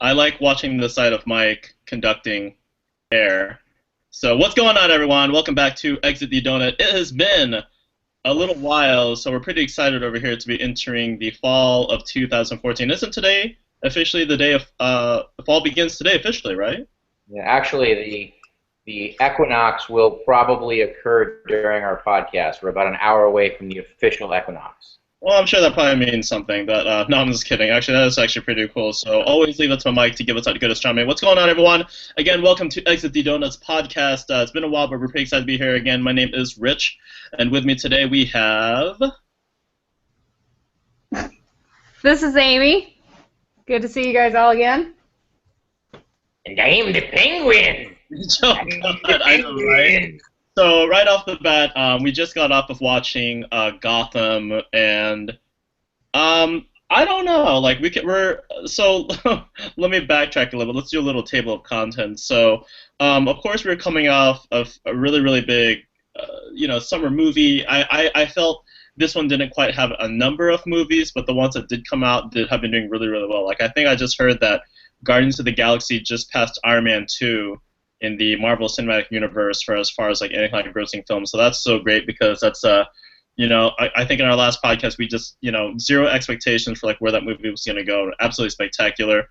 I like watching the side of Mike conducting air. So what's going on, everyone? Welcome back to Exit the Donut. It has been a little while, so we're pretty excited over here to be entering the fall of 2014. Isn't today officially the day of the fall begins today officially, right? Yeah, actually, the equinox will probably occur during our podcast. We're about an hour away from the official equinox. Well, I'm sure that probably means something, but no, I'm just kidding. Actually, that is actually pretty cool. So always leave it to Mike to give us a good astronomy. What's going on, everyone? Again, welcome to Exit the Donuts podcast. It's been a while, but we're pretty excited to be here again. My name is Rich, and with me today we have... This is Amy. Good to see you guys all again. And I am the penguin! Oh, God, I know, right? So right off the bat, we just got off of watching Gotham, and I don't know. Like we're so. Let me backtrack a little bit. Let's do a little table of contents. So, of course, we're coming off of a really big, summer movie. I felt this one didn't quite have a number of movies, but the ones that did come out did have been doing really well. Like I think I just heard that Guardians of the Galaxy just passed Iron Man 2 in the Marvel Cinematic Universe for as far as like any kind of grossing film. So that's so great because that's I think in our last podcast we just zero expectations for like where that movie was going to go. Absolutely spectacular.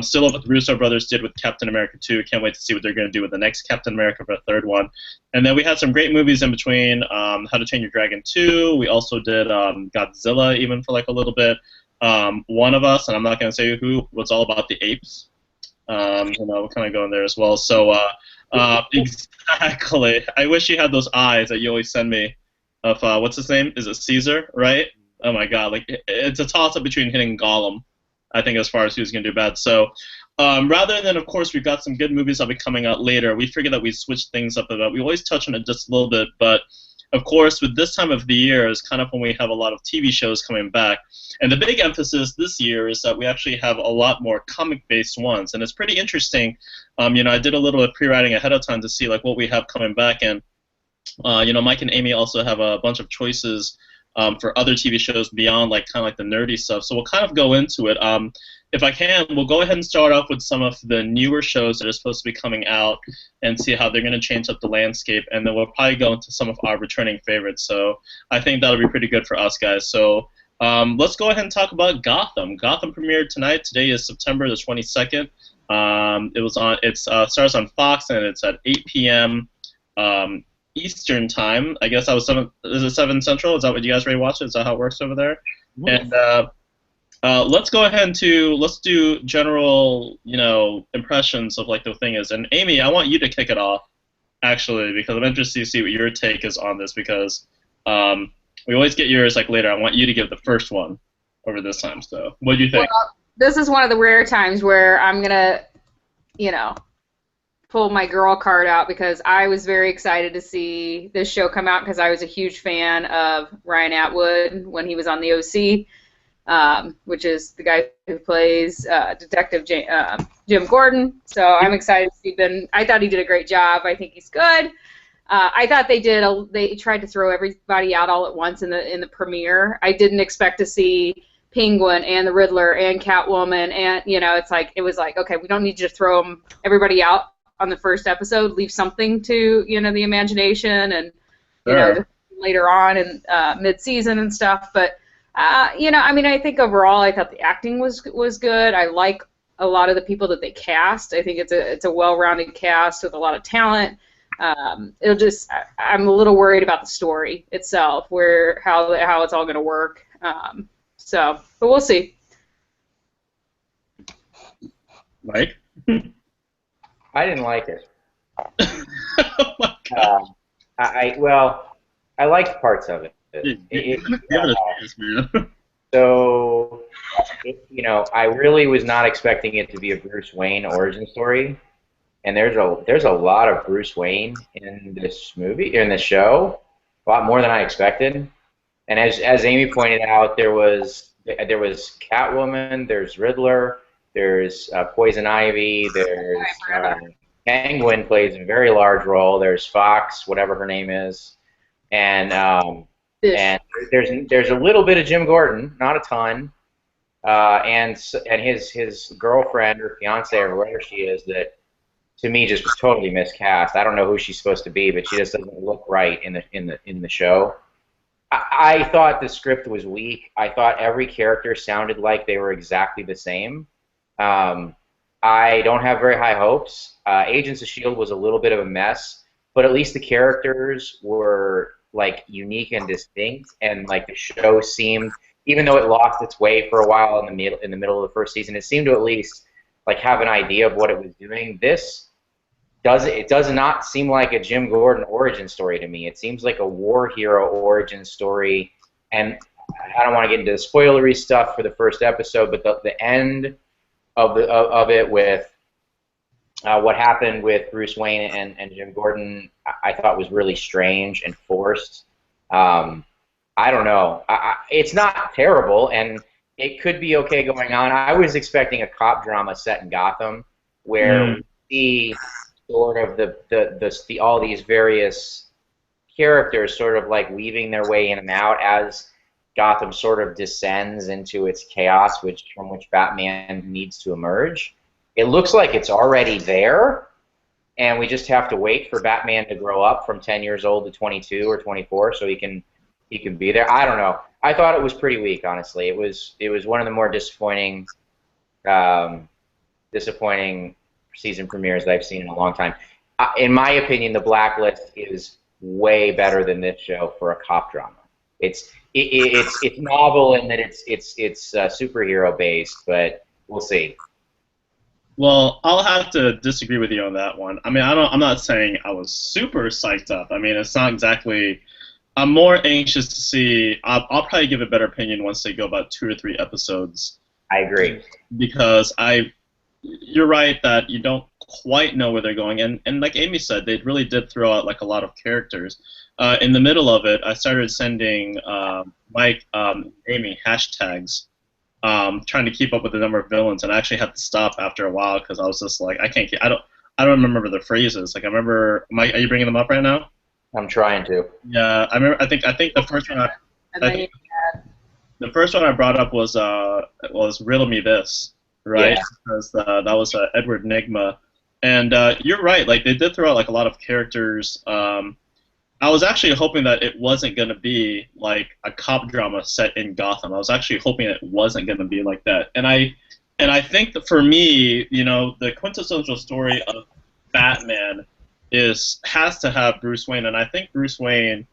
Still love what the Russo brothers did with Captain America 2. Can't wait to see what they're going to do with the next Captain America for the third one. And then we had some great movies in between. How to Train Your Dragon 2. We also did Godzilla even for like a little bit. One of Us, and I'm not going to say who, was all about the apes. We're kind of going there as well. So, exactly. I wish you had those eyes that you always send me. Of what's his name? Is it Caesar? Right? Oh my God! Like it's a toss-up between hitting Gollum, I think, as far as who's going to do bad. So, rather than, of course, we've got some good movies that'll be coming out later. We figured that we'd switch things up a bit. We always touch on it just a little bit, but of course, with this time of the year is kind of when we have a lot of TV shows coming back. And the big emphasis this year is that we actually have a lot more comic-based ones, and it's pretty interesting. I did a little bit of pre-writing ahead of time to see like what we have coming back, and Mike and Amy also have a bunch of choices for other TV shows beyond like kind of like the nerdy stuff. So we'll kind of go into it. If I can, we'll go ahead and start off with some of the newer shows that are supposed to be coming out and see how they're going to change up the landscape, and then we'll probably go into some of our returning favorites. So I think that'll be pretty good for us guys. So let's go ahead and talk about Gotham. Gotham premiered tonight. Today is September the 22nd. It starts on Fox, and it's at 8 p.m. Eastern time. I guess that was 7. Is it 7 Central? Is that what you guys already watched? Is that how it works over there? Yes. And let's go ahead and let's do general, impressions of like the thing is. And Amy, I want you to kick it off, actually, because I'm interested to see what your take is on this. Because we always get yours like later. I want you to give the first one over this time. So, what do you think? Well, this is one of the rare times where I'm gonna, pull my girl card out because I was very excited to see this show come out because I was a huge fan of Ryan Atwood when he was on the OC, which is the guy who plays Detective Jim Gordon. So I'm excited to see Ben. I thought he did a great job. I think he's good. I thought they tried to throw everybody out all at once in the premiere. I didn't expect to see Penguin and the Riddler and Catwoman, and it was like, okay, we don't need you to throw everybody out on the first episode. Leave something to the imagination and later on in mid-season and stuff. But I think overall I thought the acting was good. I like a lot of the people that they cast. I think it's a well-rounded cast with a lot of talent. I'm a little worried about the story itself, how it's all going to work. But we'll see. Mike? I didn't like it. Oh my God. I liked parts of it. I really was not expecting it to be a Bruce Wayne origin story, and there's a lot of Bruce Wayne in this movie, in this show, a lot more than I expected. And as Amy pointed out, there was Catwoman, there's Riddler, there's Poison Ivy, there's Penguin plays a very large role. There's Fox, whatever her name is, and there's a little bit of Jim Gordon, not a ton, and his girlfriend or fiance or whatever she is, that to me just was totally miscast. I don't know who she's supposed to be, but she just doesn't look right in the show. I thought the script was weak. I thought every character sounded like they were exactly the same. I don't have very high hopes. Agents of Shield was a little bit of a mess, but at least the characters were like unique and distinct, and like the show seemed, even though it lost its way for a while in the middle of the first season, it seemed to at least like have an idea of what it was doing. This does not seem like a Jim Gordon origin story to me. It seems like a war hero origin story, and I don't want to get into the spoilery stuff for the first episode, but the end of it with what happened with Bruce Wayne and Jim Gordon, I thought was really strange and forced. I don't know. It's not terrible, and it could be okay going on. I was expecting a cop drama set in Gotham, where we see sort of all these various characters sort of like weaving their way in and out as Gotham sort of descends into its chaos, from which Batman needs to emerge. It looks like it's already there, and we just have to wait for Batman to grow up from 10 years old to 22 or 24 so he can be there. I don't know. I thought it was pretty weak, honestly. It was one of the more disappointing season premieres that I've seen in a long time. In my opinion, The Blacklist is way better than this show for a cop drama. It's novel in that it's superhero based, but we'll see. Well, I'll have to disagree with you on that one. I mean, I'm not saying I was super psyched up. I mean, it's not exactly. I'm more anxious to see. I'll probably give a better opinion once they go about 2 or 3 episodes. I agree. Because you're right that you don't quite know where they're going, and like Amy said, they really did throw out like a lot of characters. In the middle of it, I started sending Mike, Amy hashtags, trying to keep up with the number of villains, and I actually had to stop after a while because I was just like, I don't remember the phrases. Like I remember, Mike, are you bringing them up right now? I'm trying to. Yeah, I remember. I think the first one. The first one I brought up was Riddle Me This, right? Yeah. Because that was Edward Nygma, and you're right. Like they did throw out like a lot of characters. I was actually hoping that it wasn't going to be like a cop drama set in Gotham. I was actually hoping it wasn't going to be like that. And I think that for me, the quintessential story of Batman has to have Bruce Wayne, and I think Bruce Wayne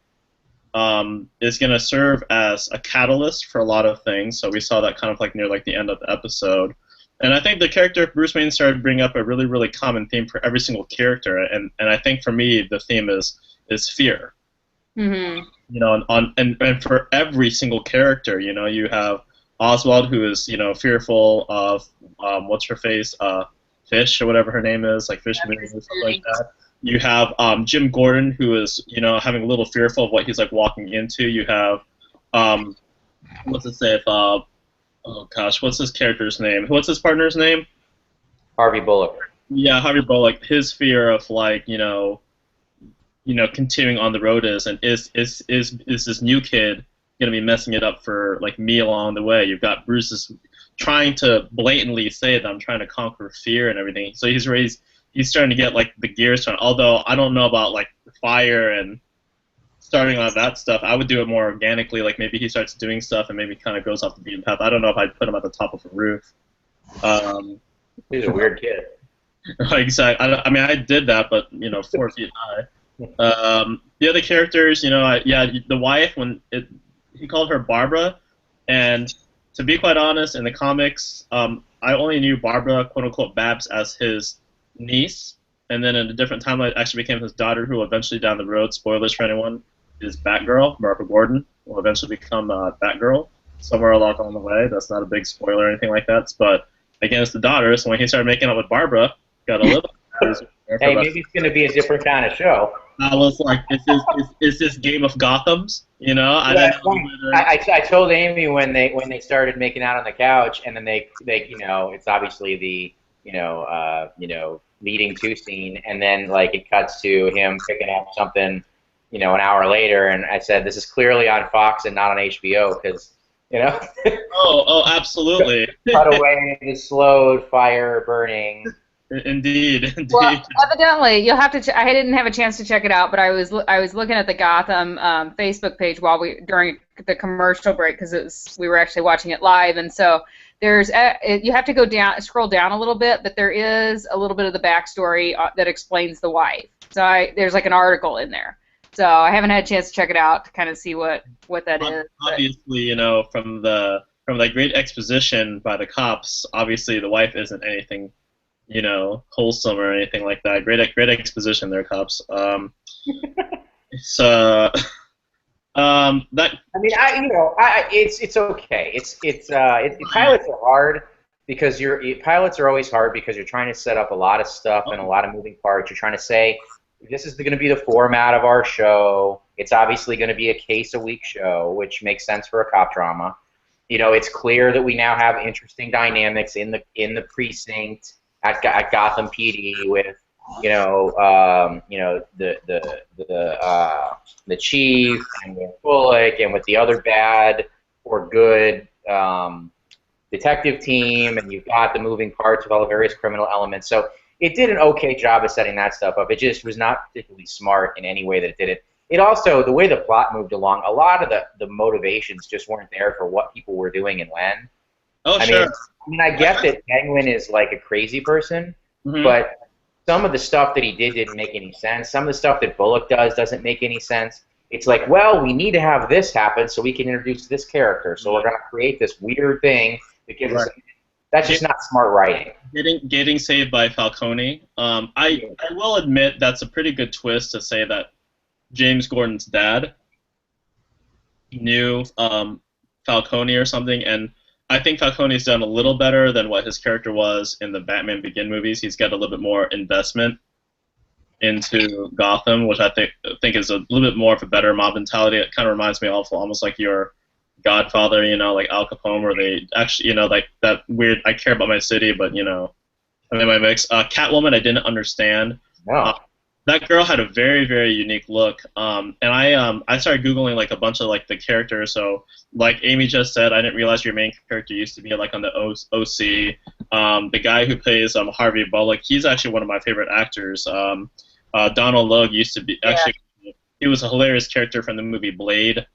is going to serve as a catalyst for a lot of things. So we saw that kind of like near like the end of the episode. And I think the character of Bruce Wayne started to bring up a really, really common theme for every single character. And I think for me, the theme is fear. Mm-hmm. And for every single character, you have Oswald, who is fearful of what's her face, Fish or whatever her name is, like Fish or something like that. You have Jim Gordon, who is having a little fearful of what he's like walking into. You have what's it say? Oh gosh, what's his character's name? What's his partner's name? Harvey Bullock. Yeah, Harvey Bullock. His fear of like continuing on the road is this new kid gonna be messing it up for like me along the way. You've got Bruce's trying to blatantly say that I'm trying to conquer fear and everything. So he's starting to get like the gears turn. Although I don't know about like fire and starting on that stuff. I would do it more organically. Like maybe he starts doing stuff and maybe kind of goes off the beaten path. I don't know if I'd put him at the top of a roof. He's a weird kid. Exactly. I mean, I did that, but 4 feet high. The other characters, the wife, he called her Barbara, and to be quite honest, in the comics, I only knew Barbara, quote unquote, Babs, as his niece, and then in a different timeline, it actually became his daughter, who eventually down the road, spoilers for anyone, is Batgirl. Barbara Gordon will eventually become Batgirl somewhere along the way. That's not a big spoiler or anything like that, but again, it's the daughter. So when he started making up with Barbara, got a little. Hey, maybe it's going to be a different kind of show. I was like, is this Game of Gotham's? I told Amy when they started making out on the couch, and then they it's obviously the leading to scene, and then like it cuts to him picking up something an hour later, and I said, this is clearly on Fox and not on HBO, because You know, Oh, absolutely. cut away the slowed fire burning. Indeed, Well, indeed. evidently, you'll have to. I didn't have a chance to check it out, but I was looking at the Gotham Facebook page while we during the commercial break because we were actually watching it live, and so you have to go down, scroll down a little bit, but there is a little bit of the backstory that explains the wife. So there's like an article in there. So I haven't had a chance to check it out to kind of see what that is. Obviously, from the great exposition by the cops, obviously the wife isn't anything, wholesome or anything like that. Great exposition there, cops. It's that. I mean, it's okay. Pilots are hard because pilots are always hard because you're trying to set up a lot of stuff and a lot of moving parts. You're trying to say this is going to be the format of our show. It's obviously going to be a case a week show, which makes sense for a cop drama. It's clear that we now have interesting dynamics in the precinct at Gotham PD with the chief and with Bullock and with the other bad or good detective team, and you've got the moving parts with all the various criminal elements. So it did an okay job of setting that stuff up. It just was not particularly smart in any way that it did it. It also, the way the plot moved along, a lot of the motivations just weren't there for what people were doing and when. Oh, sure. I get that Penguin is like a crazy person, but some of the stuff that he didn't make any sense. Some of the stuff that Bullock doesn't make any sense. It's like, well, we need to have this happen so we can introduce this character. So we're going to create this weird thing that gives us. That's just not smart writing. Getting saved by Falcone. I will admit that's a pretty good twist to say that James Gordon's dad knew Falcone or something, and I think Falcone's done a little better than what his character was in the Batman Begin movies. He's got a little bit more investment into Gotham, which I think is a little bit more of a better mob mentality. It kind of reminds me of almost like your Godfather, like Al Capone, where they actually, like that weird, I care about my city, but, I'm in my mix. Catwoman, I didn't understand. Wow. That girl had a very, very unique look, and I started Googling like a bunch of like the characters. So like Amy just said, I didn't realize your main character used to be like on the OC. The guy who plays Harvey Bullock, he's actually one of my favorite actors. Donald Logue used to be he was a hilarious character from the movie Blade.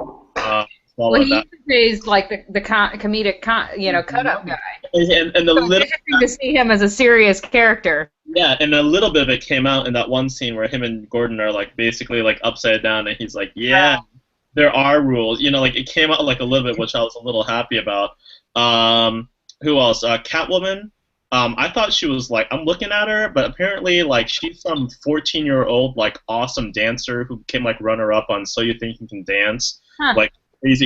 Well, he plays like the comedic, cut-up guy. And the so it's interesting to see him as a serious character. Yeah, and a little bit of it came out in that one scene where him and Gordon are like basically like upside down, and he's like, "Yeah, there are rules." Like it came out like a little bit, which I was a little happy about. Who else? Catwoman. I thought she was like, I'm looking at her, but apparently like she's some 14-year-old like awesome dancer who became like runner-up on So You Think You Can Dance, like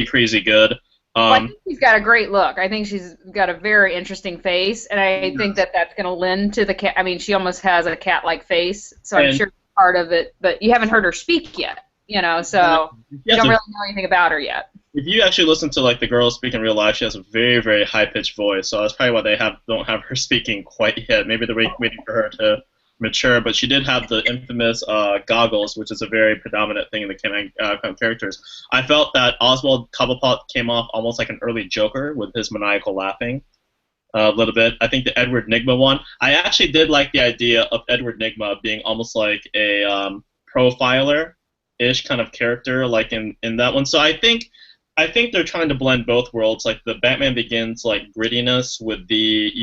crazy good. Well, I think she's got a great look. I think she's got a very interesting face, and I think that's going to lend to the cat. I mean, she almost has a cat-like face, so I'm sure part of it. But you haven't heard her speak yet, so you don't really know anything about her yet. If you actually listen to like the girl speak in real life, she has a very, very high-pitched voice. So that's probably why they don't have her speaking quite yet. Maybe they're waiting for her to mature, but she did have the infamous goggles, which is a very predominant thing in the characters. I felt that Oswald Cobblepot came off almost like an early Joker with his maniacal laughing a little bit. I think the Edward Nygma one, I actually did like the idea of Edward Nygma being almost like a profiler-ish kind of character, like in that one. So I think they're trying to blend both worlds, like the Batman Begins like grittiness with the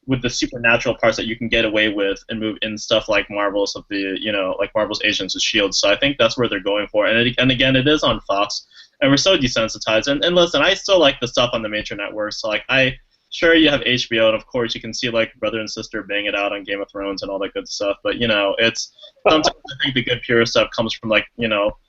with the supernatural parts that you can get away with and move in stuff like Marvel's like Marvel's Agents of S.H.I.E.L.D. So I think that's where they're going for. And again, it is on Fox, and we're so desensitized. And listen, I still like the stuff on the major networks. So like sure you have HBO, and of course you can see like brother and sister bang it out on Game of Thrones and all that good stuff. But it's sometimes I think the good pure stuff comes from like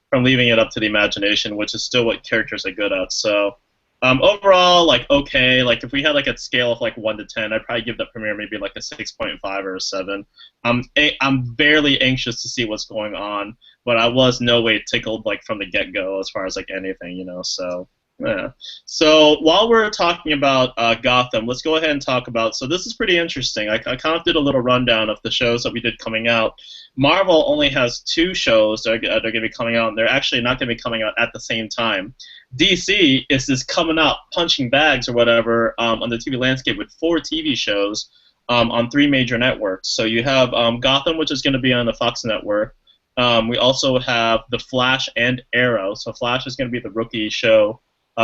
from leaving it up to the imagination, which is still what characters are good at. So. Overall, like, okay, like, if we had, like, a scale of, like, 1 to 10, I'd probably give that premiere maybe, like, a 6.5 or a 7. I'm barely anxious to see what's going on, but I was no way tickled, like, from the get-go as far as, like, anything, so. Yeah. So while we're talking about Gotham, let's go ahead and talk about. So this is pretty interesting. I kind of did a little rundown of the shows that we did coming out. Marvel only has 2 shows that are going to be coming out, and they're actually not going to be coming out at the same time. DC is just coming out punching bags or whatever on the TV landscape with 4 TV shows on 3 major networks. So you have Gotham, which is going to be on the Fox network. We also have The Flash and Arrow. So Flash is going to be the rookie show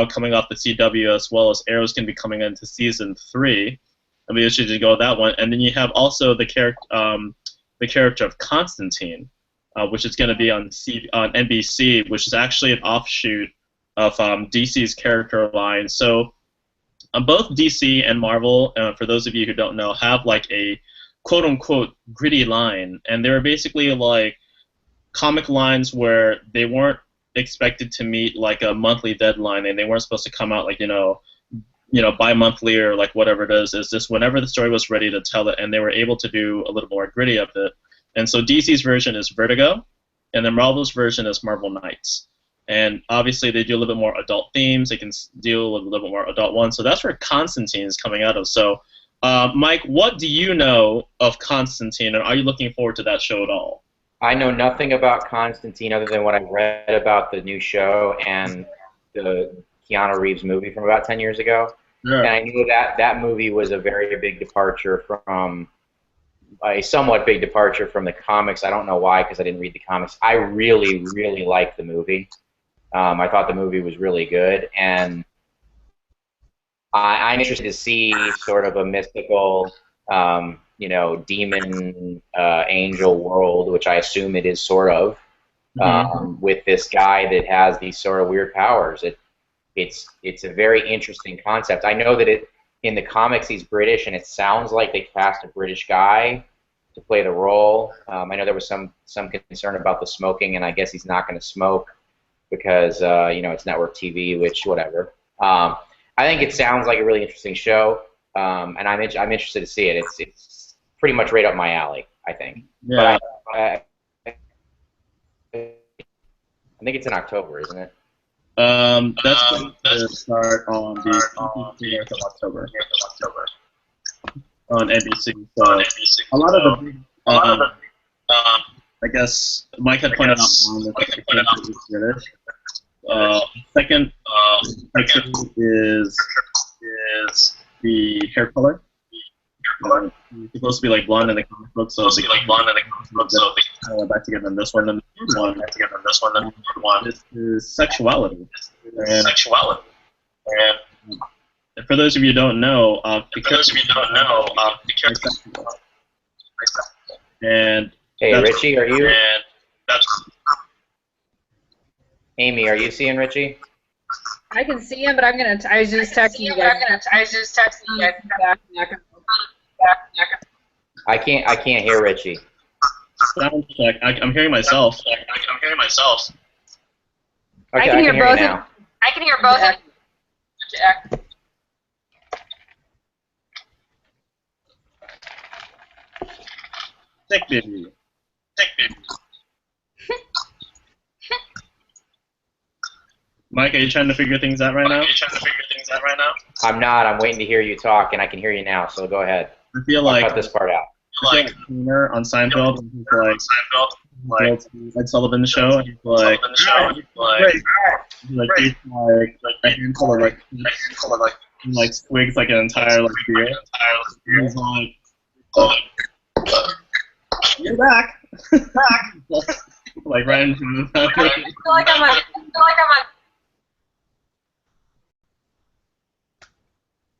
coming off the CW, as well as Arrow's going to be coming into season 3. And we should just go with that one. And then you have also the character of Constantine, which is going to be on NBC, which is actually an offshoot of DC's character line. So both DC and Marvel, for those of you who don't know, have like a quote-unquote gritty line. And they were basically like comic lines where they weren't expected to meet like a monthly deadline, and they weren't supposed to come out like bi-monthly or like whatever it is. It's just whenever the story was ready to tell it, and they were able to do a little more gritty of it. And so DC's version is Vertigo, and then Marvel's version is Marvel Knights. And obviously they do a little bit more adult themes. They can deal with a little bit more adult ones. So that's where Constantine is coming out of. So Mike, what do you know of Constantine, and are you looking forward to that show at all? I know nothing about Constantine other than what I read about the new show and the Keanu Reeves movie from about 10 years ago. Sure. And I knew that movie was a very big departure from a somewhat big departure from the comics. I don't know why, because I didn't read the comics. I really, really liked the movie. I thought the movie was really good, and I'm interested to see sort of a mystical, demon angel world, which I assume it is sort of, with this guy that has these sort of weird powers. It's a very interesting concept. I know that in the comics he's British, and it sounds like they cast a British guy to play the role. I know there was some concern about the smoking, and I guess he's not going to smoke because it's network TV, which whatever. I think it sounds like a really interesting show, and I'm interested to see it. It's pretty much right up my alley, I think. Yeah. But I think it's in October, isn't it? That's going to start on the 24th of October on NBC. So a lot of the I guess Mike had pointed out one that is British. Second picture is the hair color. It's supposed to be like blonde in the comic book, so back together in this one. And the third one is sexuality. And for those of you who don't know, the character. And hey, Ritchie, are you? Amy, are you seeing Ritchie? I can see him, but I was just texting you guys. I can't hear Ritchie. Sound check. I'm hearing myself. Okay, I can hear both. now. I can hear both. Tech baby. Mike, are you trying to figure things out right now? I'm not. I'm waiting to hear you talk, and I can hear you now. So go ahead. I feel I'll like cut this part out. Connor on Seinfeld, like Ed Sullivan show, and he's like a handful of like squigs like an entire like beer. And he's like, you're back, like right into the. I feel like I'm on.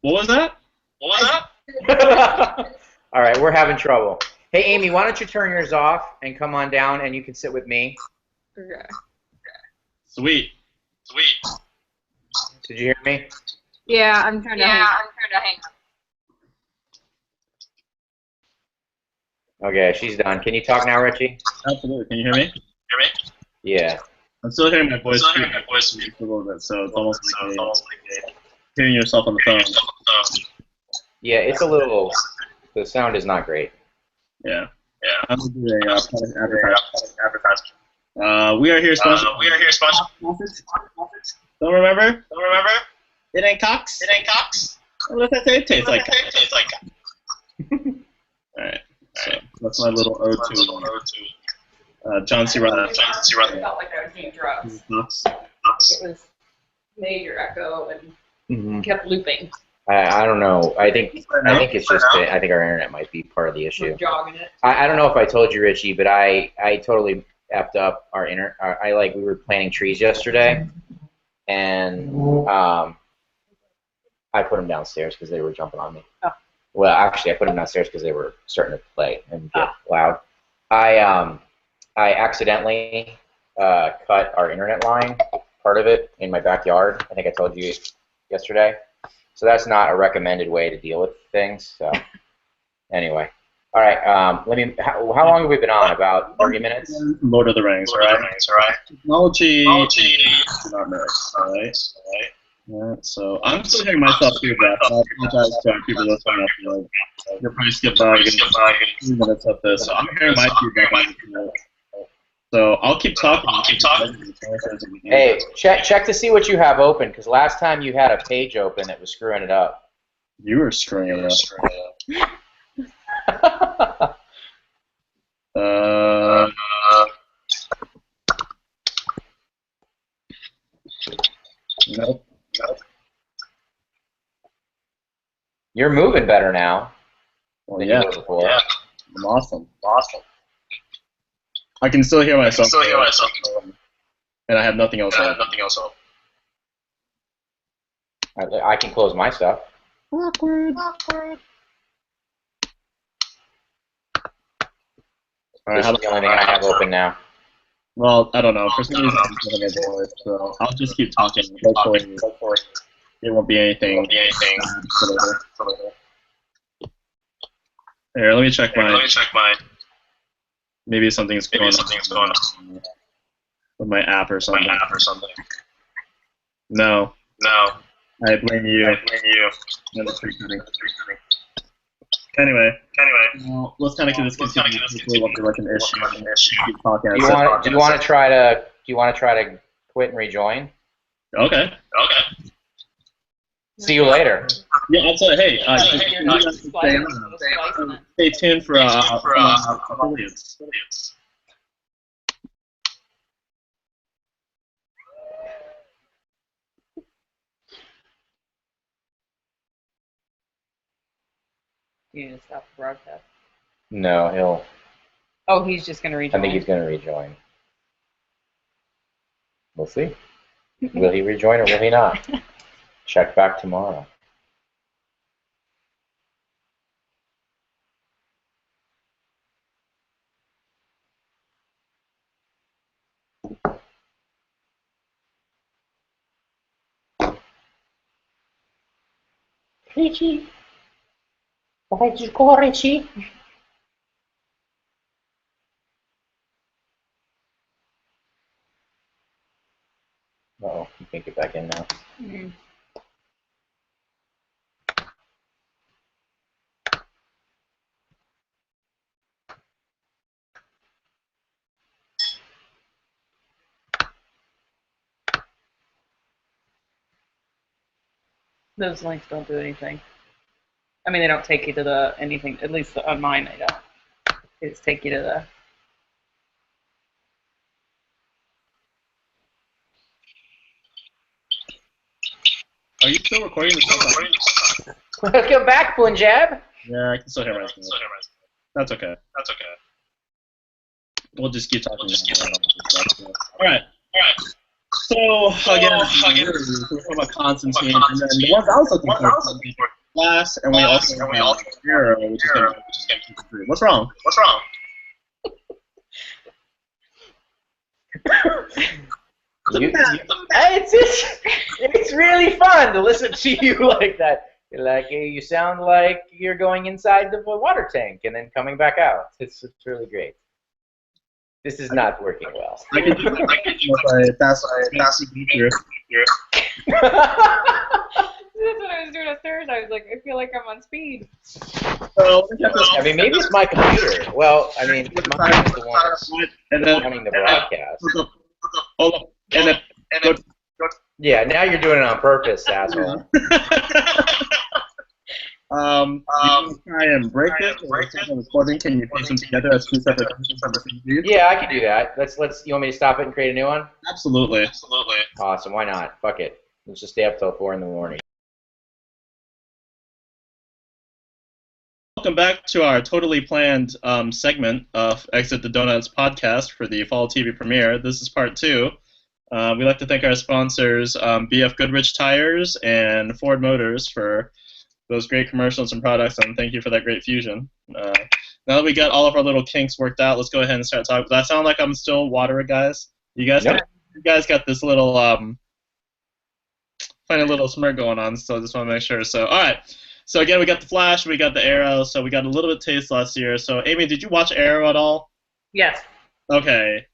What was that? All right, we're having trouble. Hey, Amy, why don't you turn yours off and come on down, and you can sit with me. Okay. Sweet. Did you hear me? Yeah, I'm trying to hang. Okay, she's done. Can you talk now, Ritchie? Absolutely. Can you hear me? Yeah. I'm still hearing my voice a little bit, so it's almost like hearing yourself on the phone. Yeah, it's a little. The sound is not great. Yeah. I'm gonna do a product advertisement. We are here sponsored. Don't remember? It ain't Cox. What does that say? It tastes like Cox. Alright, so that's my little ode to John C. Reilly. I felt like I was doing drugs. It was major echo and kept looping. I don't know. I think it's just I think our internet might be part of the issue. We're jogging it. I don't know if I told you, Richie, but I totally effed up our we were planting trees yesterday, and I put them downstairs because they were jumping on me. Oh. Well, actually, I put them downstairs because they were starting to play and get loud. I accidentally cut our internet line, part of it, in my backyard. I think I told you yesterday. So that's not a recommended way to deal with things. So anyway, all right. How long have we been on? About 30 minutes. Lord of the Rings. All right. Technology. Not nerds. All right. Yeah, so I'm still hearing myself too, but I apologize to people listening. You'll probably skip by 2 minutes of this. So I'm hearing my feedback. So I'll keep talking. Hey, check to see what you have open, because last time you had a page open that was screwing it up. You were screwing it up. Nope. You're moving better now Well, than you were before. Yeah. I'm awesome. I can still hear myself. And I have nothing else on. I can close my stuff. Awkward. This is the only thing I have open now. Well, I don't know. For some reason, I'm having a voice, so I'll just keep talking. Hopefully, it won't be anything. Here, let me check mine. Maybe something's going on with my app or something. No. I blame you. And the tree cutting. Anyway, well, let's kind of get this continued. Hopefully, it won't be like an issue. Keep talking. Do you want to try to quit and rejoin? Okay. See you later. Yeah, I'll tell you. Hey, stay tuned for affiliates. You need to stop the broadcast. No, he'll. Oh, he's just going to rejoin. I think he's going to rejoin. We'll see. Will he rejoin or will he not? Check back tomorrow. Ritchie. Why'd you go, Ritchie? Uh-oh, you can't get back in now. Mm-hmm. Those links don't do anything. I mean, they don't take you to the anything. At least on mine, they don't. They just take you to the. Are you still recording this? Welcome back, Punjab. Yeah, I can still hear myself. That's okay. We'll just keep talking. All right. So again, we're talking about Constantine, and then the ones I was looking for Glass, and we also have Hero, which is going to be What's wrong? It's really fun to listen to you like that. Like you sound like you're going inside the water tank and then coming back out. It's really great. This is not working well. I can do that. Fast feature. That's what I was doing upstairs. I was like, I feel like I'm on speed. So, I mean, maybe it's my computer. Well, I mean, mine is the one that's running the broadcast. Hold on. And then, Yeah, now you're doing it on purpose, asshole. Do you want to try and break it? Or stop the recording? Can you piece them together as two separate pieces of the same piece? Yeah, I can do that. Let's. You want me to stop it and create a new one? Absolutely. Awesome. Why not? Fuck it. Let's just stay up till 4 in the morning. Welcome back to our totally planned segment of Exit the Donuts podcast for the fall TV premiere. This is part 2. We'd like to thank our sponsors, BF Goodrich Tires and Ford Motors, for those great commercials and products, and thank you for that great fusion. Now that we got all of our little kinks worked out, let's go ahead and start talking. Does that sound like I'm still watering, guys? You guys, Nope. you guys got this little funny little smirk going on, so I just want to make sure. So, all right. So again, we got the Flash, we got the Arrow, so we got a little bit of taste last year. So Amy, did you watch Arrow at all? Yes. Okay.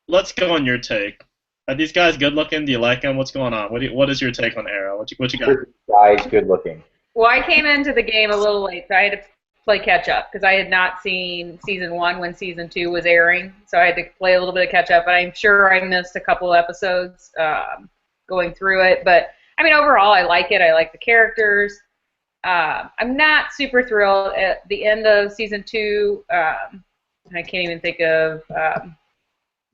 Let's go on your take. Are these guys good looking? Do you like them? What's going on? What is your take on Arrow? What you got? Guy's good looking. Well, I came into the game a little late, so I had to play catch up because I had not seen season 1 when season 2 was airing, so I had to play a little bit of catch up. But I'm sure I missed a couple of episodes going through it. But I mean, overall, I like it. I like the characters. I'm not super thrilled at the end of season 2. I can't even think of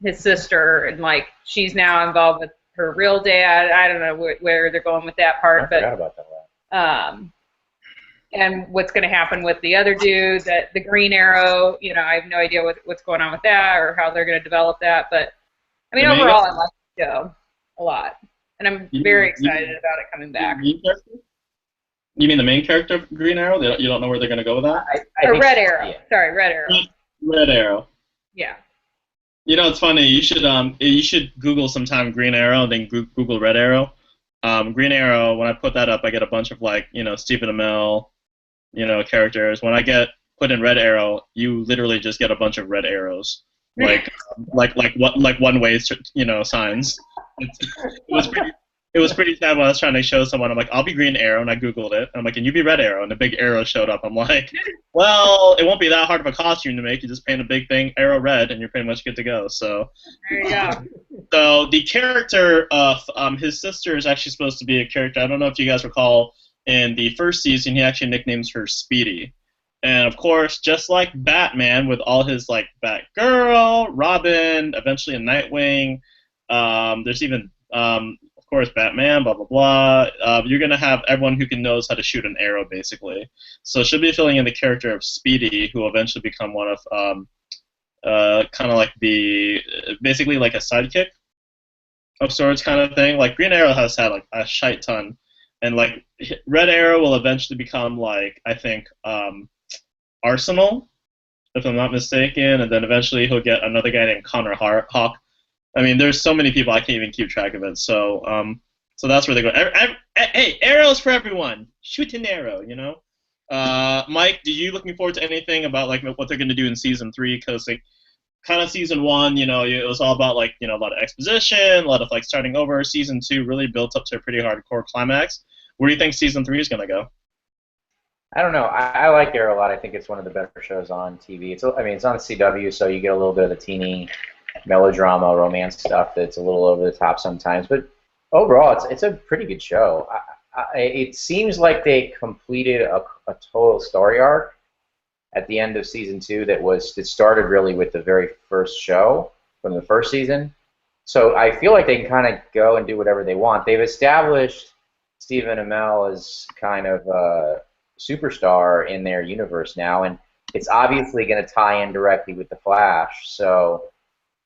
his sister, and like she's now involved with her real dad. I don't know where they're going with that part, I forgot about that. And what's going to happen with the other dude, that the Green Arrow. You know, I have no idea what's going on with that or how they're going to develop that. But I mean, overall, I like the show a lot, and I'm very excited about it coming back. You mean the main character of Green Arrow? You don't know where they're going to go with that? Or Red Arrow. Yeah. Sorry, Red Arrow. Red Arrow. Yeah. You know, it's funny. You should Google sometime Green Arrow, then Google Red Arrow. Green Arrow. When I put that up, I get a bunch of Stephen Amell, characters. When I get put in Red Arrow, you literally just get a bunch of red arrows, like one way, signs. It was pretty sad when I was trying to show someone. I'm like, I'll be Green Arrow, and I Googled it. I'm like, and you be Red Arrow, and a big arrow showed up. I'm like, well, it won't be that hard of a costume to make. You just paint a big thing, arrow red, and you're pretty much good to go. So there you go. So the character of his sister is actually supposed to be a character. I don't know if you guys recall, in the first season, he actually nicknames her Speedy. And of course, just like Batman, with all his Batgirl, Robin, eventually a Nightwing, there's even of course, Batman, blah, blah, blah. You're going to have everyone who knows how to shoot an arrow, basically. So she'll be filling in the character of Speedy, who will eventually become one of, kind of basically like a sidekick of sorts kind of thing. Like, Green Arrow has had, a shite ton. And, Red Arrow will eventually become, I think, Arsenal, if I'm not mistaken. And then eventually he'll get another guy named Connor Hawk. I mean, there's so many people I can't even keep track of it. So, so that's where they go. Hey, arrows for everyone. Shoot an arrow, Mike, do you looking forward to anything about what they're going to do in season 3? Because kind of season 1, it was all about a lot of exposition, a lot of starting over. Season 2 really built up to a pretty hardcore climax. Where do you think season 3 is going to go? I don't know. I like Arrow a lot. I think it's one of the better shows on TV. It's on CW, so you get a little bit of the teeny melodrama, romance stuff that's a little over the top sometimes, but overall, it's a pretty good show. It seems like they completed a total story arc at the end of season 2 that started really with the very first show from the first season. So I feel like they can kind of go and do whatever they want. They've established Stephen Amell as kind of a superstar in their universe now, and it's obviously going to tie in directly with the Flash. So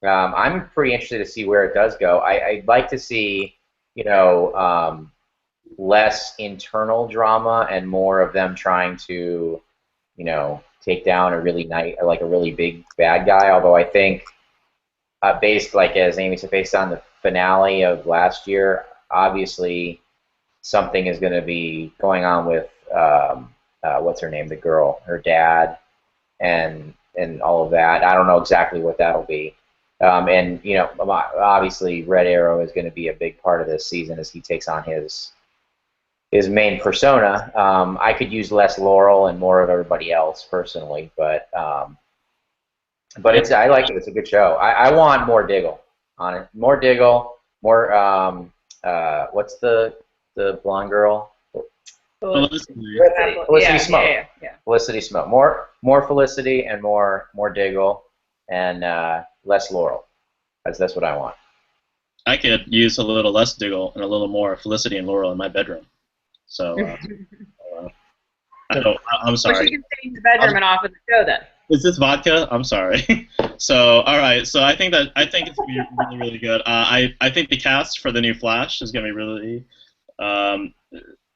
I'm pretty interested to see where it does go. I'd like to see, less internal drama and more of them trying to, take down a really a really big bad guy. Although I think, based, as Amy said, based on the finale of last year, obviously something is going to be going on with what's her name, the girl, her dad, and all of that. I don't know exactly what that'll be. And obviously Red Arrow is going to be a big part of this season as he takes on his main persona. I could use less Laurel and more of everybody else personally, but I like it. It's a good show. I want more Diggle on it. More Diggle, more what's the blonde girl? Felicity. Felicity Yeah, Smoke. yeah. Felicity Smoke. More Felicity and more Diggle and less Laurel. That's what I want. I could use a little less Diggle and a little more Felicity and Laurel in my bedroom. So I'm Well, sorry. she can stay in the bedroom and off of the show then. Is this vodka? I'm sorry. So all right. So I think it's gonna be really really good. I think the cast for the new Flash is gonna be really. Um,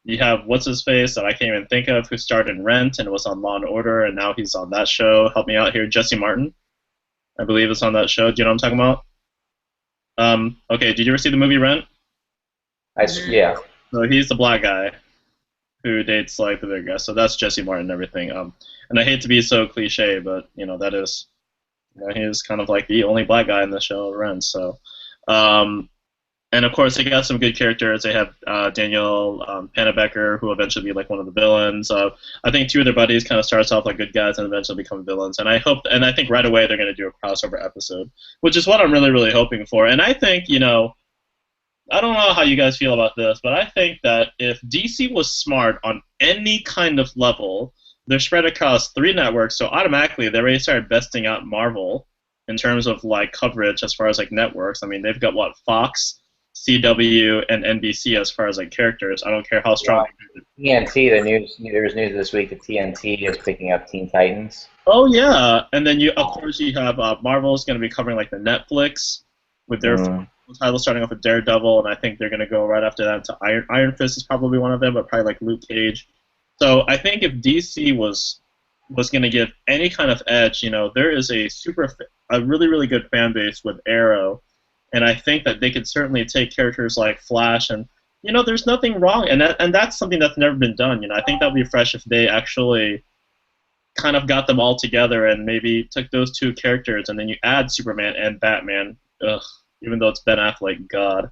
you have what's his face that I can't even think of who starred in Rent and was on Law and Order and now he's on that show. Help me out here. Jesse Martin, I believe, is on that show. Do you know what I'm talking about? Okay. Did you ever see the movie Rent? Yeah. So he's the black guy who dates like the big guy. So that's Jesse Martin and everything. And I hate to be so cliche, but that is, he is kind of like the only black guy in the show Rent. So, and of course they got some good characters. They have Daniel Panabaker, who will eventually be like one of the villains. I think two of their buddies kind of starts off like good guys and eventually become villains. And I think right away they're going to do a crossover episode, which is what I'm really really hoping for. And I think I don't know how you guys feel about this, but I think that if DC was smart on any kind of level, they're spread across 3 networks, so automatically they already started besting out Marvel in terms of like coverage as far as like networks. I mean, they've got Fox, CW, and NBC as far as like characters. I don't care how strong. TNT, there was news this week that TNT is picking up Teen Titans. Oh yeah, and then of course you have Marvel's going to be covering like the Netflix with their title starting off with Daredevil, and I think they're going to go right after that to Iron Fist is probably one of them, but probably like Luke Cage. So I think if DC was going to give any kind of edge, there is a really really good fan base with Arrow, and I think that they could certainly take characters like Flash, and there's nothing wrong, and that's something that's never been done. I think that would be fresh if they actually kind of got them all together and maybe took those 2 characters, and then you add Superman and Batman. Ugh. Even though it's Ben Affleck, God.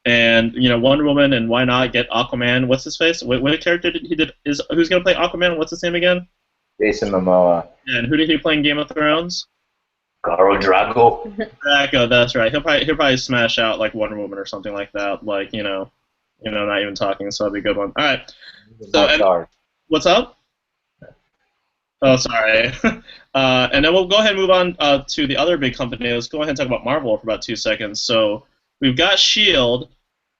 And Wonder Woman, and why not get Aquaman? What's his face? What character who's gonna play Aquaman? What's his name again? Jason Momoa. Yeah, and who did he play in Game of Thrones? Khal Drogo. Draco, that's right. He'll probably smash out like Wonder Woman or something like that. Like not even talking. So that'd be a good one. All right. So what's up? Oh, sorry. And then we'll go ahead and move on to the other big company. Let's go ahead and talk about Marvel for about 2 seconds. So we've got S.H.I.E.L.D.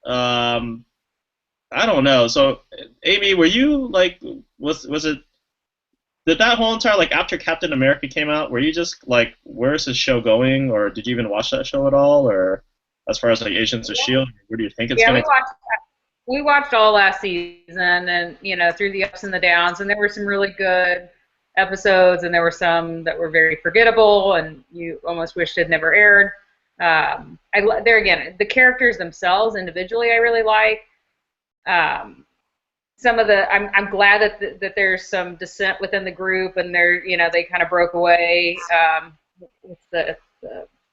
I don't know. So, Amy, were you like, was it, did that whole entire, like, after Captain America came out, were you just like, where's this show going? Or did you even watch that show at all? Or as far as like Agents of S.H.I.E.L.D., where do you think it's going to we watched all last season and, through the ups and the downs, and there were some really good episodes, and there were some that were very forgettable, and you almost wished it never aired. There again, the characters themselves individually, I really like. Some of I'm glad that there's some dissent within the group, and they kind of broke away. With the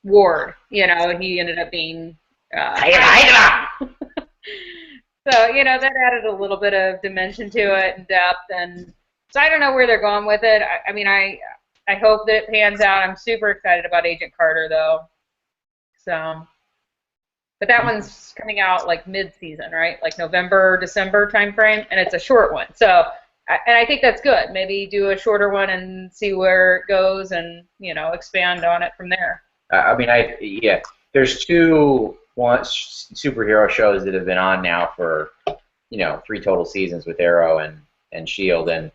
Ward, he ended up being. So that added a little bit of dimension to it and depth, and. So I don't know where they're going with it. I hope that it pans out. I'm super excited about Agent Carter, though. So, but that one's coming out like mid-season, right? Like November, December timeframe, and it's a short one. So, and I think that's good. Maybe do a shorter one and see where it goes, and expand on it from there. There's 2 superhero shows that have been on now for 3 total seasons with Arrow and S.H.I.E.L.D. and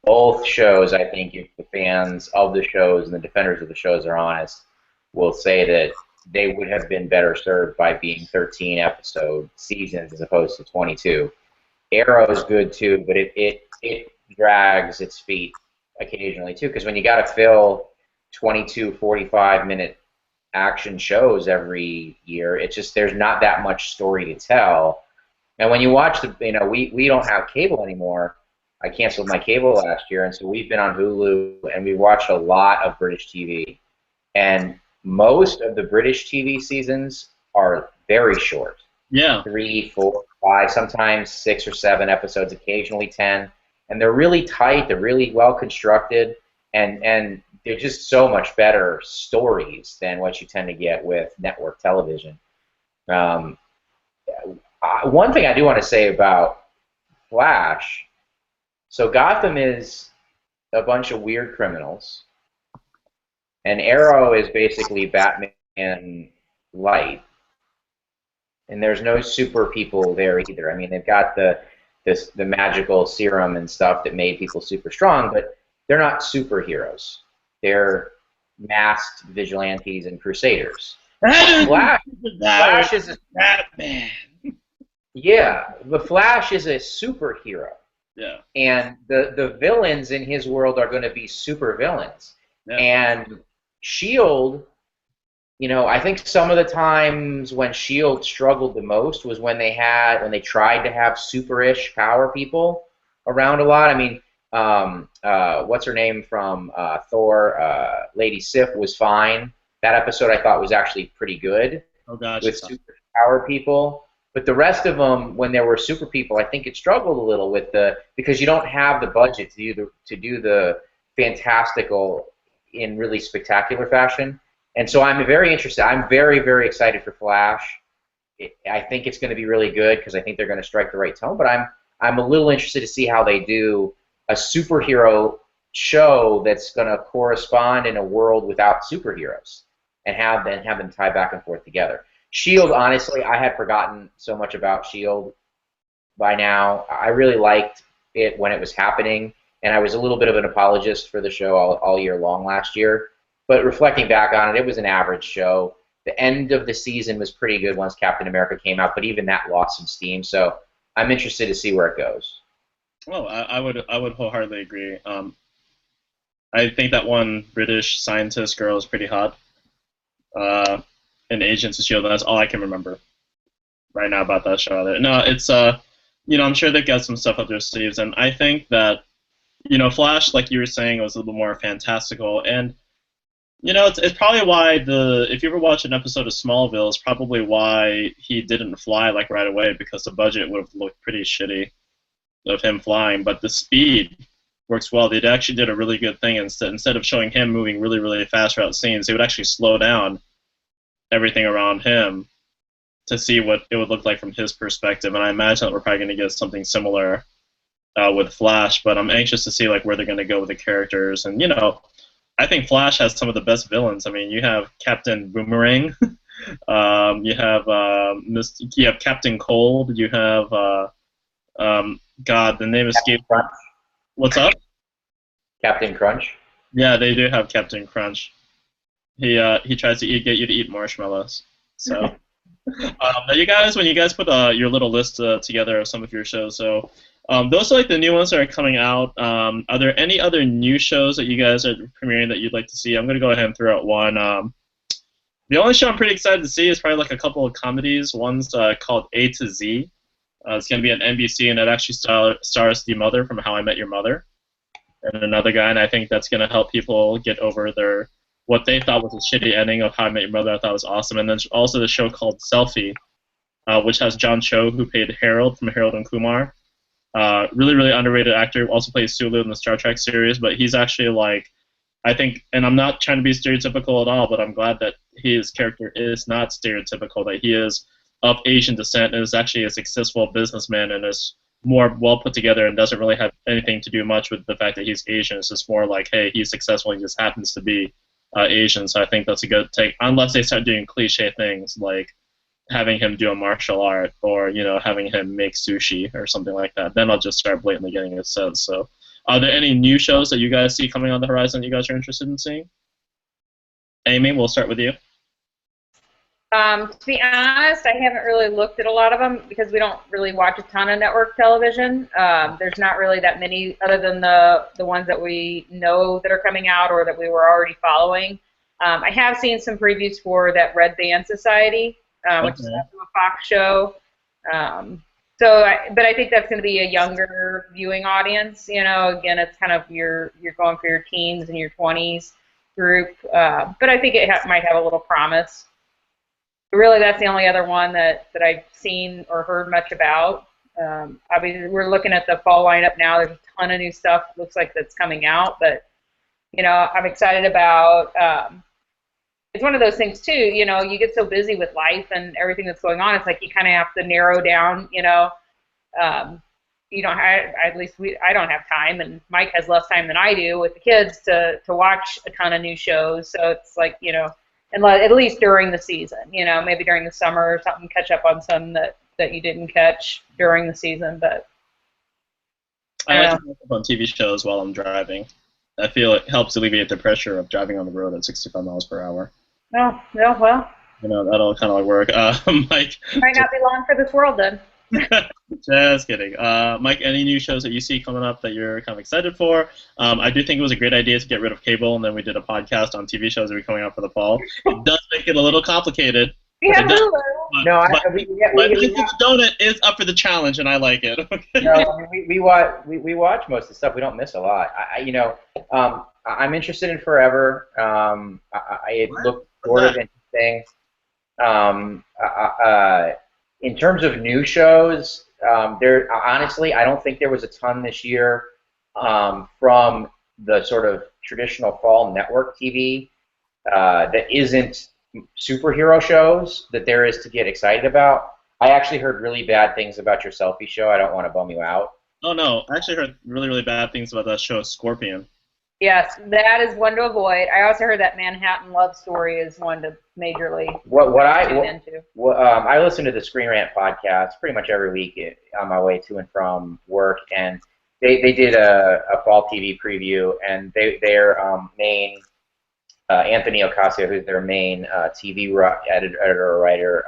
both shows, I think, if the fans of the shows and the defenders of the shows are honest, will say that they would have been better served by being 13-episode seasons as opposed to 22. Arrow is good too, but it drags its feet occasionally too, because when you got to fill 22 45-minute action shows every year, it's just there's not that much story to tell. And when you watch we don't have cable anymore. I canceled my cable last year, and so we've been on Hulu, and we watched a lot of British TV. And most of the British TV seasons are very short. Yeah. 3, 4, 5, sometimes 6 or 7 episodes, occasionally 10. And they're really tight, they're really well constructed, and they're just so much better stories than what you tend to get with network television. One thing I do want to say about Flash, so Gotham is a bunch of weird criminals, and Arrow is basically Batman light, and there's no super people there either. I mean, they've got the magical serum and stuff that made people super strong, but they're not superheroes. They're masked vigilantes and crusaders. Flash is a Batman. Yeah, the Flash is a superhero. Yeah. And the villains in his world are going to be super villains. Yeah. And Shield, I think some of the times when Shield struggled the most was when they tried to have super-ish power people around a lot. I mean, what's her name from Thor? Lady Sif was fine. That episode I thought was actually pretty good. Oh gosh. With super power people. But the rest of them, when there were super people, I think it struggled a little with because you don't have the budget to do the fantastical in really spectacular fashion. And so I'm very interested. I'm very, very excited for Flash. I think it's going to be really good because I think they're going to strike the right tone. But I'm a little interested to see how they do a superhero show that's going to correspond in a world without superheroes and have them tie back and forth together. Shield, honestly, I had forgotten so much about Shield by now. I really liked it when it was happening, and I was a little bit of an apologist for the show all year long last year. But reflecting back on it, it was an average show. The end of the season was pretty good once Captain America came out, but even that lost some steam. So I'm interested to see where it goes. Well, I would wholeheartedly agree. I think that one British scientist girl is pretty hot. In Agents of S.H.I.E.L.D. That's all I can remember right now about that show. No, it's I'm sure they've got some stuff up their sleeves, and I think that Flash, like you were saying, was a little bit more fantastical, and it's probably why if you ever watch an episode of Smallville, it's probably why he didn't fly like right away, because the budget would have looked pretty shitty of him flying, but the speed works well. They actually did a really good thing. Instead of showing him moving really, really fast throughout scenes, they would actually slow down everything around him to see what it would look like from his perspective. And I imagine that we're probably going to get something similar with Flash, but I'm anxious to see where they're going to go with the characters. And I think Flash has some of the best villains. I mean, you have Captain Boomerang, you have Captain Cold, you have God, the name escaped. What's up? Captain Crunch. Yeah, they do have Captain Crunch. He tries to get you to eat marshmallows. So, now you guys, when you guys put your little list together of some of your shows, so those are the new ones that are coming out. Are there any other new shows that you guys are premiering that you'd like to see? I'm gonna go ahead and throw out one. The only show I'm pretty excited to see is probably a couple of comedies. One's called A to Z. It's gonna be on NBC, and it actually stars the mother from How I Met Your Mother, and another guy, and I think that's gonna help people get over what they thought was a shitty ending of How I Met Your Mother. I thought was awesome. And then there's also the show called Selfie, which has John Cho, who played Harold from Harold and Kumar. Really, really underrated actor. Also plays Sulu in the Star Trek series, but he's actually I think, and I'm not trying to be stereotypical at all, but I'm glad that his character is not stereotypical, that he is of Asian descent and is actually a successful businessman and is more well put together and doesn't really have anything to do much with the fact that he's Asian. It's just more hey, he's successful, he just happens to be Asian, so I think that's a good take, unless they start doing cliche things like having him do a martial art or having him make sushi or something like that. Then I'll just start blatantly getting it said. So are there any new shows that you guys see coming on the horizon that you guys are interested in seeing? Amy, we'll start with you. To be honest, I haven't really looked at a lot of them because we don't really watch a ton of network television. There's not really that many other than the ones that we know that are coming out or that we were already following. I have seen some previews for that Red Band Society, which is a Fox show. But I think that's going to be a younger viewing audience. Again, it's kind of you're going for your teens and your 20s group. But I think it might have a little promise. Really, that's the only other one that I've seen or heard much about. Obviously, we're looking at the fall lineup now. There's a ton of new stuff. Looks like that's coming out, but I'm excited about it's one of those things too. You know, you get so busy with life and everything that's going on. It's like you kind of have to narrow down. You know, um, you don't have, at least I don't have time, and Mike has less time than I do with the kids to watch a ton of new shows. So it's like, you know, and at least during the season, you know, maybe during the summer or something, catch up on some that you didn't catch during the season. But I like to catch up on TV shows while I'm driving. I feel it helps alleviate the pressure of driving on the road at 65 miles per hour. Oh, yeah, well. You know, that'll kind of like work. Mike. Might not be long for this world then. Just kidding. Mike, any new shows that you see coming up that you're kind of excited for? I do think it was a great idea to get rid of cable, and then we did a podcast on TV shows that are coming out for the fall. It does make it a little complicated. Yeah, but the donut is up for the challenge, and I like it. No, I mean, we watch most of the stuff. We don't miss a lot. I'm interested in Forever. It looked sort of interesting. In terms of new shows, honestly, I don't think there was a ton this year from the sort of traditional fall network TV that isn't superhero shows that there is to get excited about. I actually heard really bad things about your selfie show. I don't want to bum you out. Oh, no. I actually heard really, really bad things about that show, Scorpion. Yes, that is one to avoid. I also heard that Manhattan Love Story is one to majorly tune into. I listen to the Screen Rant podcast pretty much every week on my way to and from work, and they did a fall TV preview, and their main Anthony Ocasio, who's their main TV editor or writer,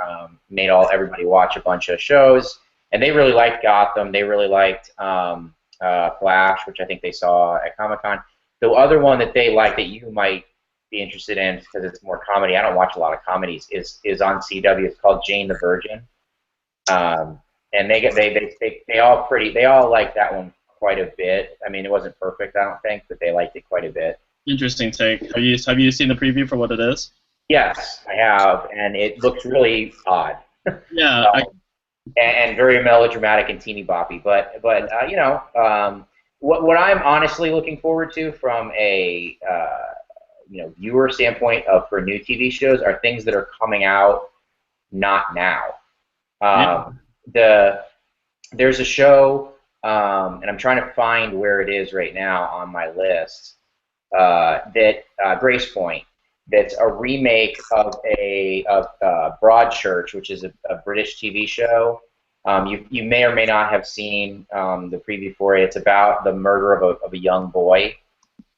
made everybody watch a bunch of shows, and they really liked Gotham. They really liked Flash, which I think they saw at Comic-Con. The other one that they like that you might be interested in because it's more comedy. I don't watch a lot of comedies. Is on CW. It's called Jane the Virgin, and they all like that one quite a bit. I mean, it wasn't perfect, I don't think, but they liked it quite a bit. Interesting take. Have you seen the preview for what it is? Yes, I have, and it looks really odd. Yeah. And very melodramatic and teeny boppy, but what I'm honestly looking forward to from a viewer standpoint for new TV shows are things that are coming out not now. There's a show, and I'm trying to find where it is right now on my list, that Gracepoint, that's a remake of Broadchurch, which is a British TV show. You may or may not have seen the preview for it. It's about the murder of a young boy.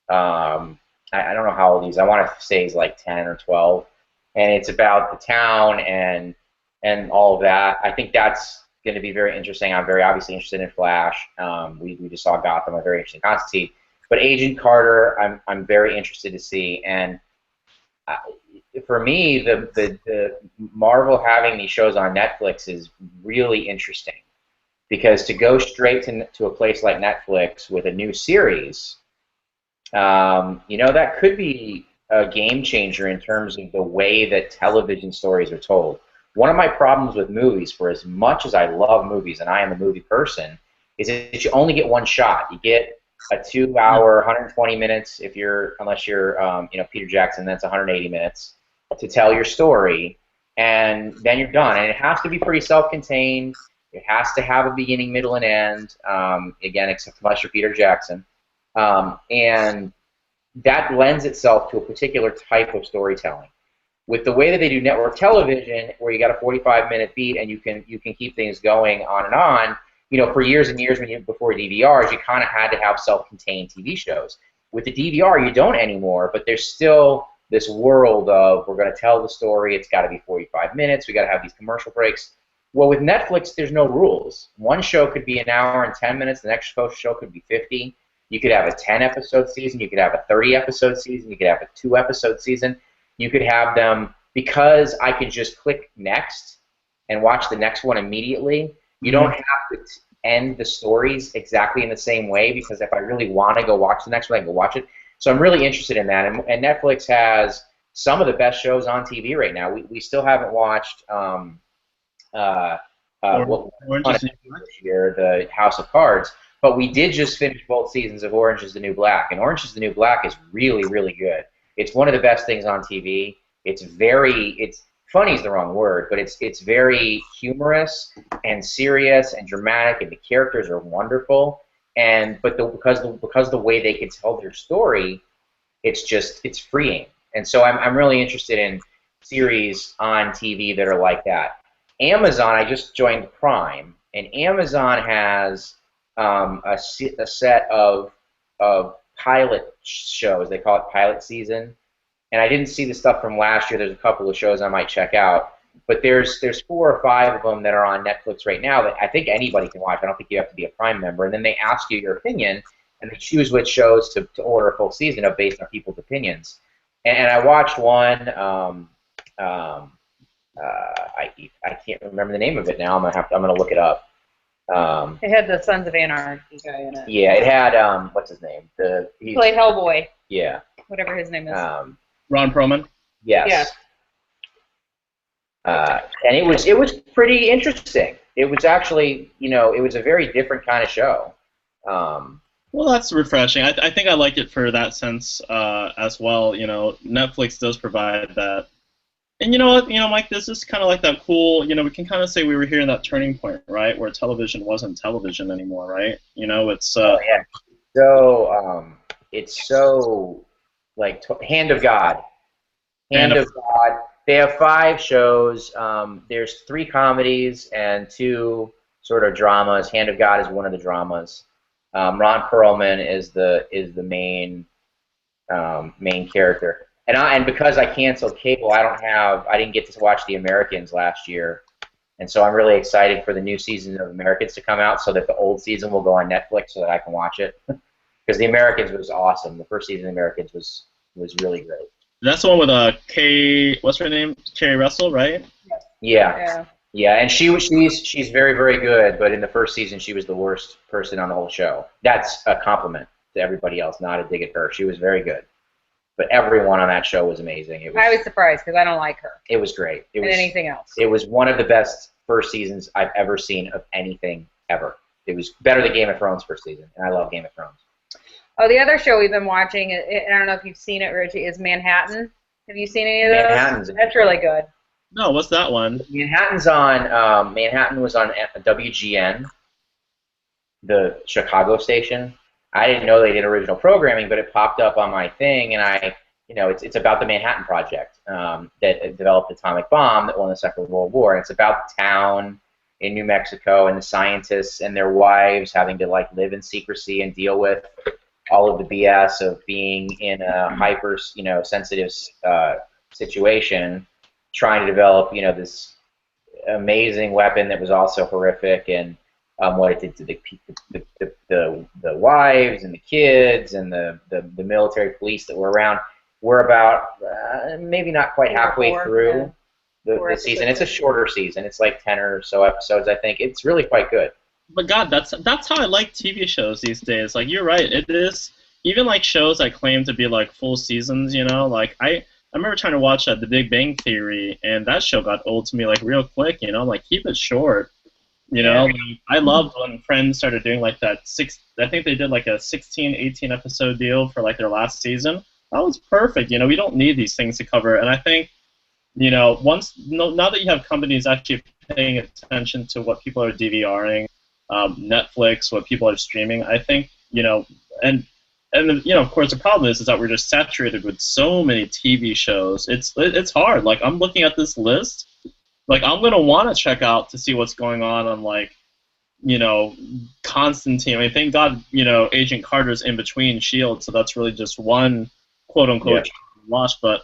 I don't know how old he is. I want to say he's like 10 or 12. And it's about the town and all of that. I think that's going to be very interesting. I'm very obviously interested in Flash. We just saw Gotham. I'm very interested in Constantine. But Agent Carter, I'm very interested to see. And for me, the Marvel having these shows on Netflix is really interesting, because to go straight to a place like Netflix with a new series, that could be a game changer in terms of the way that television stories are told. One of my problems with movies, for as much as I love movies and I am a movie person, is that you only get one shot. You get a 2-hour, 120 minutes unless you're Peter Jackson, that's 180 minutes to tell your story, and then you're done. And it has to be pretty self-contained. It has to have a beginning, middle, and end. Again, except unless you're Peter Jackson, and that lends itself to a particular type of storytelling. With the way that they do network television, where you got a 45-minute beat and you can keep things going on and on. For years and years before DVRs, you kind of had to have self-contained TV shows. With the DVR, you don't anymore, but there's still this world of, we're going to tell the story, it's got to be 45 minutes, we got to have these commercial breaks. Well, with Netflix, there's no rules. One show could be an hour and 10 minutes, the next show could be 50. You could have a 10-episode season, you could have a 30-episode season, you could have a 2-episode season. You could have them, because I can just click next and watch the next one immediately. You don't have to end the stories exactly in the same way, because if I really want to go watch the next one, I can go watch it. So I'm really interested in that. And Netflix has some of the best shows on TV right now. We still haven't watched this year, the House of Cards, but we did just finish both seasons of Orange is the New Black. And Orange is the New Black is really, really good. It's one of the best things on TV. It's funny is the wrong word, but it's very humorous and serious and dramatic, and the characters are wonderful. Because the way they can tell their story, it's freeing. And so I'm really interested in series on TV that are like that. Amazon, I just joined Prime, and Amazon has a set of pilot shows. They call it pilot season. And I didn't see the stuff from last year. There's a couple of shows I might check out. But there's 4 or 5 of them that are on Netflix right now that I think anybody can watch. I don't think you have to be a Prime member. And then they ask you your opinion, and they choose which shows to order a full season of based on people's opinions. And I watched one. I can't remember the name of it now. I'm gonna look it up. It had the Sons of Anarchy guy in it. Yeah, it had what's his name? He played Hellboy. Yeah. Whatever his name is. Ron Perlman. Yes. Yes. And it was pretty interesting. It was actually, it was a very different kind of show. Well, that's refreshing. I think I like it for that sense as well. Netflix does provide that. And you know what, Mike, this is kind of like that cool, we can kind of say we were here in that turning point, right, where television wasn't television anymore, right? It's... yeah. So, it's so, like, Hand of God. Hand of God. They have 5 shows. There's 3 comedies and 2 sort of dramas. Hand of God is one of the dramas. Ron Perlman is the main character. And because I canceled cable, I didn't get to watch The Americans last year, and so I'm really excited for the new season of Americans to come out, so that the old season will go on Netflix so that I can watch it. Because The Americans was awesome. The first season of The Americans was really great. That's the one with what's her name? Carrie Russell, right? Yeah. And she's very, very good, but in the first season she was the worst person on the whole show. That's a compliment to everybody else, not a dig at her. She was very good. But everyone on that show was amazing. I was surprised because I don't like her. It was great. Anything else. It was one of the best first seasons I've ever seen of anything ever. It was better than Game of Thrones first season, and I love Game of Thrones. Oh, the other show we've been watching, I don't know if you've seen it, Ritchie, is Manhattan. Have you seen any of those? That's really good. No, what's that one? Manhattan was on WGN, the Chicago station. I didn't know they did original programming, but it popped up on my thing, and it's about the Manhattan Project that developed the atomic bomb that won the Second World War, and it's about the town in New Mexico and the scientists and their wives having to live in secrecy and deal with all of the BS of being in a hyper sensitive situation, trying to develop this amazing weapon that was also horrific, and what it did to the wives and the kids and the military police that were around. We're about maybe not quite halfway through the season. It's a shorter season. It's like 10 or so episodes, I think. It's really quite good. But God, that's how I like TV shows these days. Like, you're right. It is even shows that claim to be full seasons. I remember trying to watch The Big Bang Theory, and that show got old to me real quick. Keep it short. I loved when Friends started doing that I think they did a 16, 18 episode deal for their last season. That was perfect. We don't need these things to cover. And I think, now that you have companies actually paying attention to what people are DVRing, Netflix, what people are streaming, I think, and of course the problem is that we're just saturated with so many TV shows. It's hard. I'm looking at this list. I'm going to want to check out to see what's going on Constantine. I mean, thank God, Agent Carter's in between S.H.I.E.L.D., so that's really just one quote-unquote watch, but,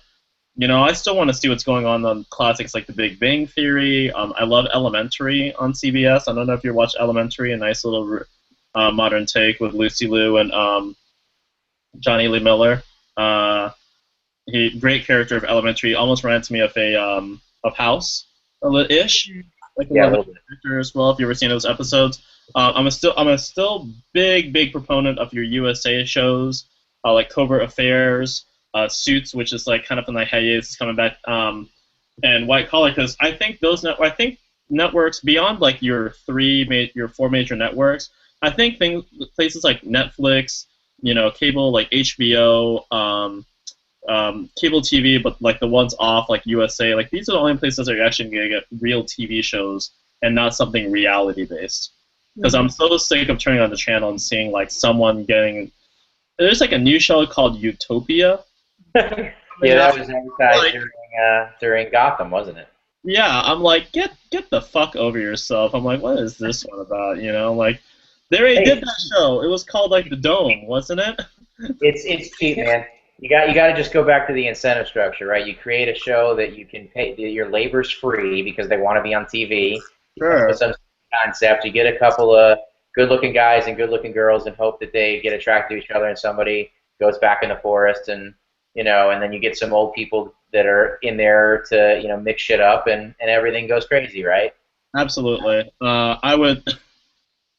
I still want to see what's going on classics like The Big Bang Theory. I love Elementary on CBS. I don't know if you watched Elementary, a nice little modern take with Lucy Liu and Johnny Lee Miller. Great character of Elementary. Almost reminded me of House. Ish, a little bit character as well. If you've ever seen those episodes, I'm a still big proponent of your USA shows, like Covert Affairs, Suits, which is kind of in hiatus, coming back, and White Collar, because I think networks beyond your 4 major networks, I think places like Netflix, cable like HBO, cable TV, but like the ones off like USA, like these are the only places that you're actually gonna get real TV shows and not something reality based. Because I'm so sick of turning on the channel and seeing like someone getting. There's like a new show called Utopia. Yeah, that was advertised during Gotham, wasn't it? Yeah, I'm like, get the fuck over yourself. I'm like, what is this one about? You know, like they already did that show. It was called like The Dome, wasn't it? It's cheap, man. You got to just go back to the incentive structure, right? You create a show that you can pay. Your labor's free because they want to be on TV. Sure. With some concept, you get a couple of good-looking guys and good-looking girls, and hope that they get attracted to each other, and somebody goes back in the forest, and and then you get some old people that are in there to mix shit up, and everything goes crazy, right? Absolutely. I would.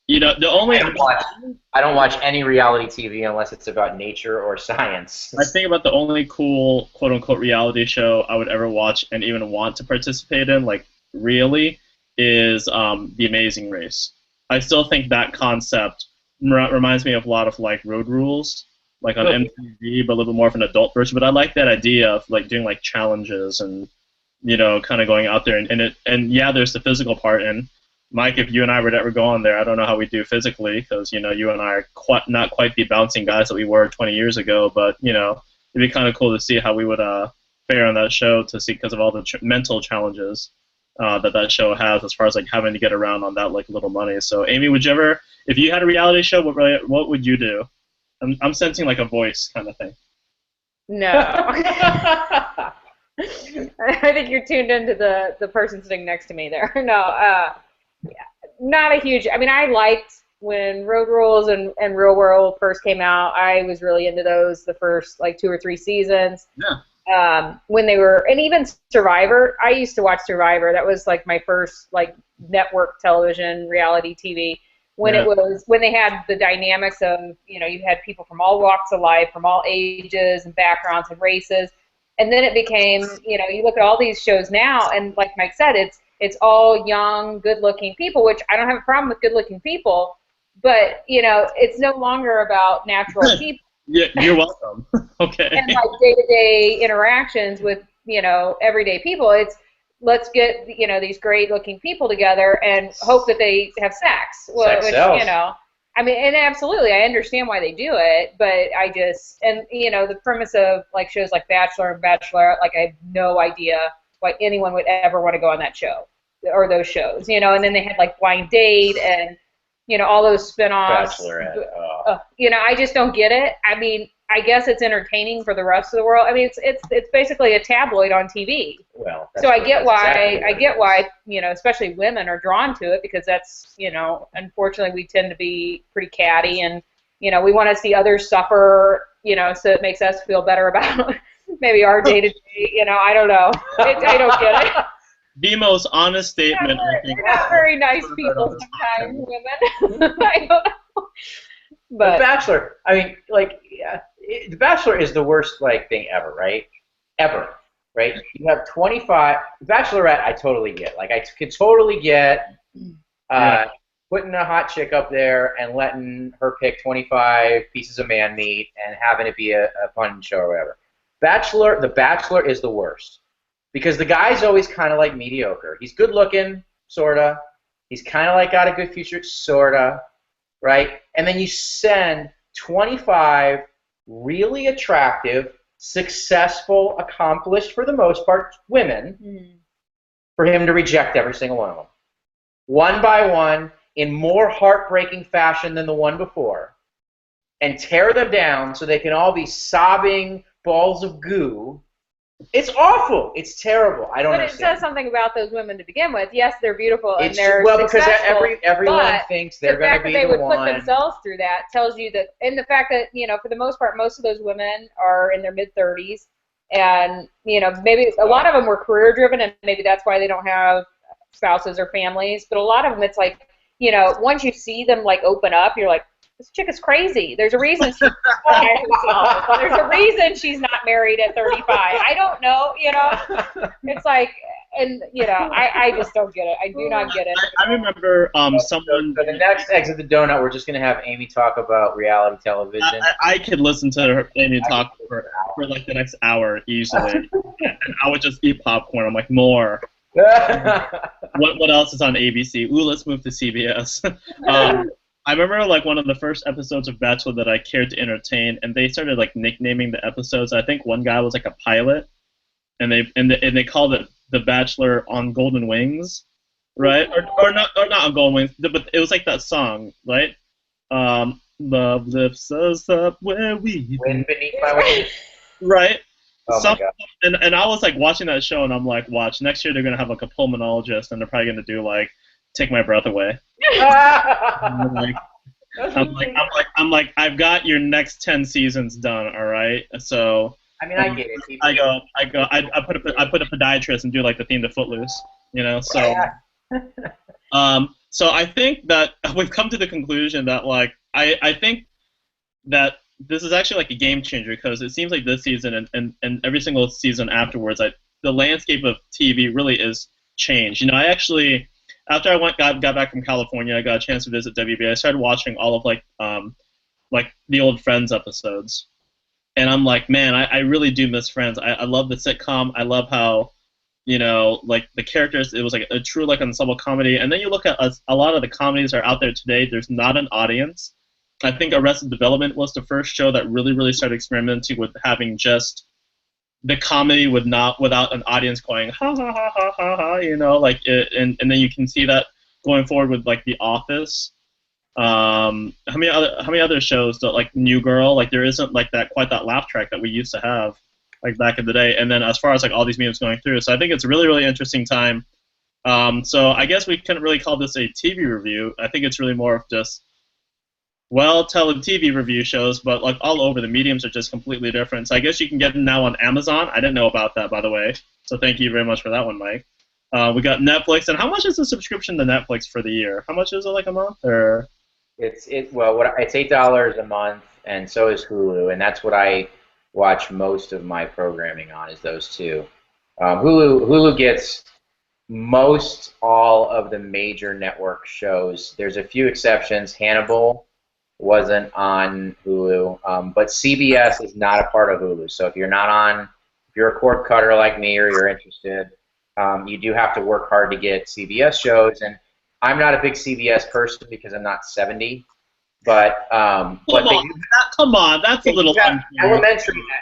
The only I don't watch any reality TV unless it's about nature or science. I think about the only cool quote unquote reality show I would ever watch and even want to participate in, like really, is The Amazing Race. I still think that concept reminds me of a lot of like Road Rules, like on MTV, but a little bit more of an adult version. But I like that idea of like doing like challenges and kind of going out there and yeah, there's the physical part. And Mike, if you and I were to ever go on there, I don't know how we do physically because you and I are not quite the bouncing guys that we were 20 years ago. But it'd be kind of cool to see how we would fare on that show to see because of all the mental challenges that show has as far as like having to get around on that like little money. So Amy, would you ever, if you had a reality show, what would you do? I'm sensing like a voice kind of thing. No. I think you're tuned into the person sitting next to me there. No, not a huge. I mean, I liked when Road Rules and Real World first came out. I was really into those the first like 2 or 3 seasons. Yeah. When they were, and even Survivor. I used to watch Survivor. That was like my first like network television reality TV. When they had the dynamics of you had people from all walks of life, from all ages and backgrounds and races, and then it became you look at all these shows now, and like Mike said, it's all young, good-looking people, which I don't have a problem with good-looking people, but it's no longer about natural people. Yeah, you're welcome. Okay. And like day-to-day interactions with everyday people, it's let's get these great-looking people together and hope that they have sex. Sex sells. I mean, and absolutely, I understand why they do it, but I just the premise of like shows like Bachelor and Bachelorette, like I have no idea why anyone would ever want to go on that show or those shows, and then they had like Blind Date and all those spin-offs. Bachelorette. I just don't get it. I mean, I guess it's entertaining for the rest of the world. I mean, it's basically a tabloid on TV. Well, so I get why especially women are drawn to it because that's unfortunately we tend to be pretty catty and we want to see others suffer so it makes us feel better about maybe our day to day. I don't know. I don't get it. The most honest statement. They're not very nice people sometimes, women. I don't know. But The Bachelor, I mean, like, The Bachelor is the worst like thing ever, right? Ever, right? You have 25. Bachelorette, I totally get. Like, I could totally get putting a hot chick up there and letting her pick 25 pieces of man meat and having it be a fun show or whatever. The Bachelor is the worst because the guy's always kind of like mediocre. He's good looking, sorta. He's kind of like got a good future, sorta. Right? And then you send 25 really attractive, successful, accomplished, for the most part, women for him to reject every single one of them. One by one, in more heartbreaking fashion than the one before, and tear them down so they can all be sobbing balls of goo. It's awful. It's terrible. I don't understand. But it says something about those women to begin with. Yes, they're beautiful and they're because successful, everyone thinks they're going to be the one. The fact that they would put themselves through that tells you that, and the fact that, for the most part, most of those women are in their mid-30s, and, maybe a lot of them were career-driven, and maybe that's why they don't have spouses or families, but a lot of them, it's like, once you see them, like, open up, you're like, this chick is crazy. There's a reason she's There's a reason she's not married at 35. I don't know, It's like, and I just don't get it. I do not get it. I remember someone. So the next Exit the Donut, we're just going to have Amy talk about reality television. I could listen to her Amy talk for like the next hour easily, and I would just eat popcorn. I'm like, more. What else is on ABC? Ooh, let's move to CBS. I remember like one of the first episodes of Bachelor that I cared to entertain, and they started like nicknaming the episodes. I think one guy was like a pilot, and they called it The Bachelor on Golden Wings, right? Or not on Golden Wings, but it was like that song, right? Love lifts us up where we Wind beneath my wings. right. Oh my God. And I was like watching that show, and I'm like, watch, next year they're gonna have like a pulmonologist, and they're probably gonna do like Take My Breath Away. I'm like, I've got your next 10 seasons done, all right? So I mean, I get it. I put a podiatrist and do like the theme to Footloose, So, so I think that we've come to the conclusion that like I think that this is actually like a game changer, because it seems like this season and every single season afterwards, the landscape of TV really is changed. I actually, after I got back from California, I got a chance to visit WB. I started watching all of like the old Friends episodes, and I'm like, man, I really do miss Friends. I love the sitcom. I love how, like the characters. It was like a true like ensemble comedy. And then you look at a lot of the comedies that are out there today. There's not an audience. I think Arrested Development was the first show that really started experimenting with having just the comedy without an audience going ha ha ha ha ha ha, like and then you can see that going forward with like The Office. How many other shows that like New Girl, like there isn't like quite that laugh track that we used to have like back in the day. And then as far as like all these memes going through, so I think it's a really interesting time. So I guess we couldn't really call this a TV review. I think it's really more of just TV review shows, but like all over, the mediums are just completely different. So I guess you can get them now on Amazon. I didn't know about that, by the way. So thank you very much for that one, Mike. We got Netflix, and how much is the subscription to Netflix for the year? How much is it, like a month, or? It's $8 a month, and so is Hulu, and that's what I watch most of my programming on, is those two. Hulu gets most all of the major network shows. There's a few exceptions. Hannibal wasn't on Hulu, but CBS is not a part of Hulu. So if you're a cord cutter like me, or you're interested, you do have to work hard to get CBS shows. And I'm not a big CBS person because I'm not 70. But come on, that's a little unfair.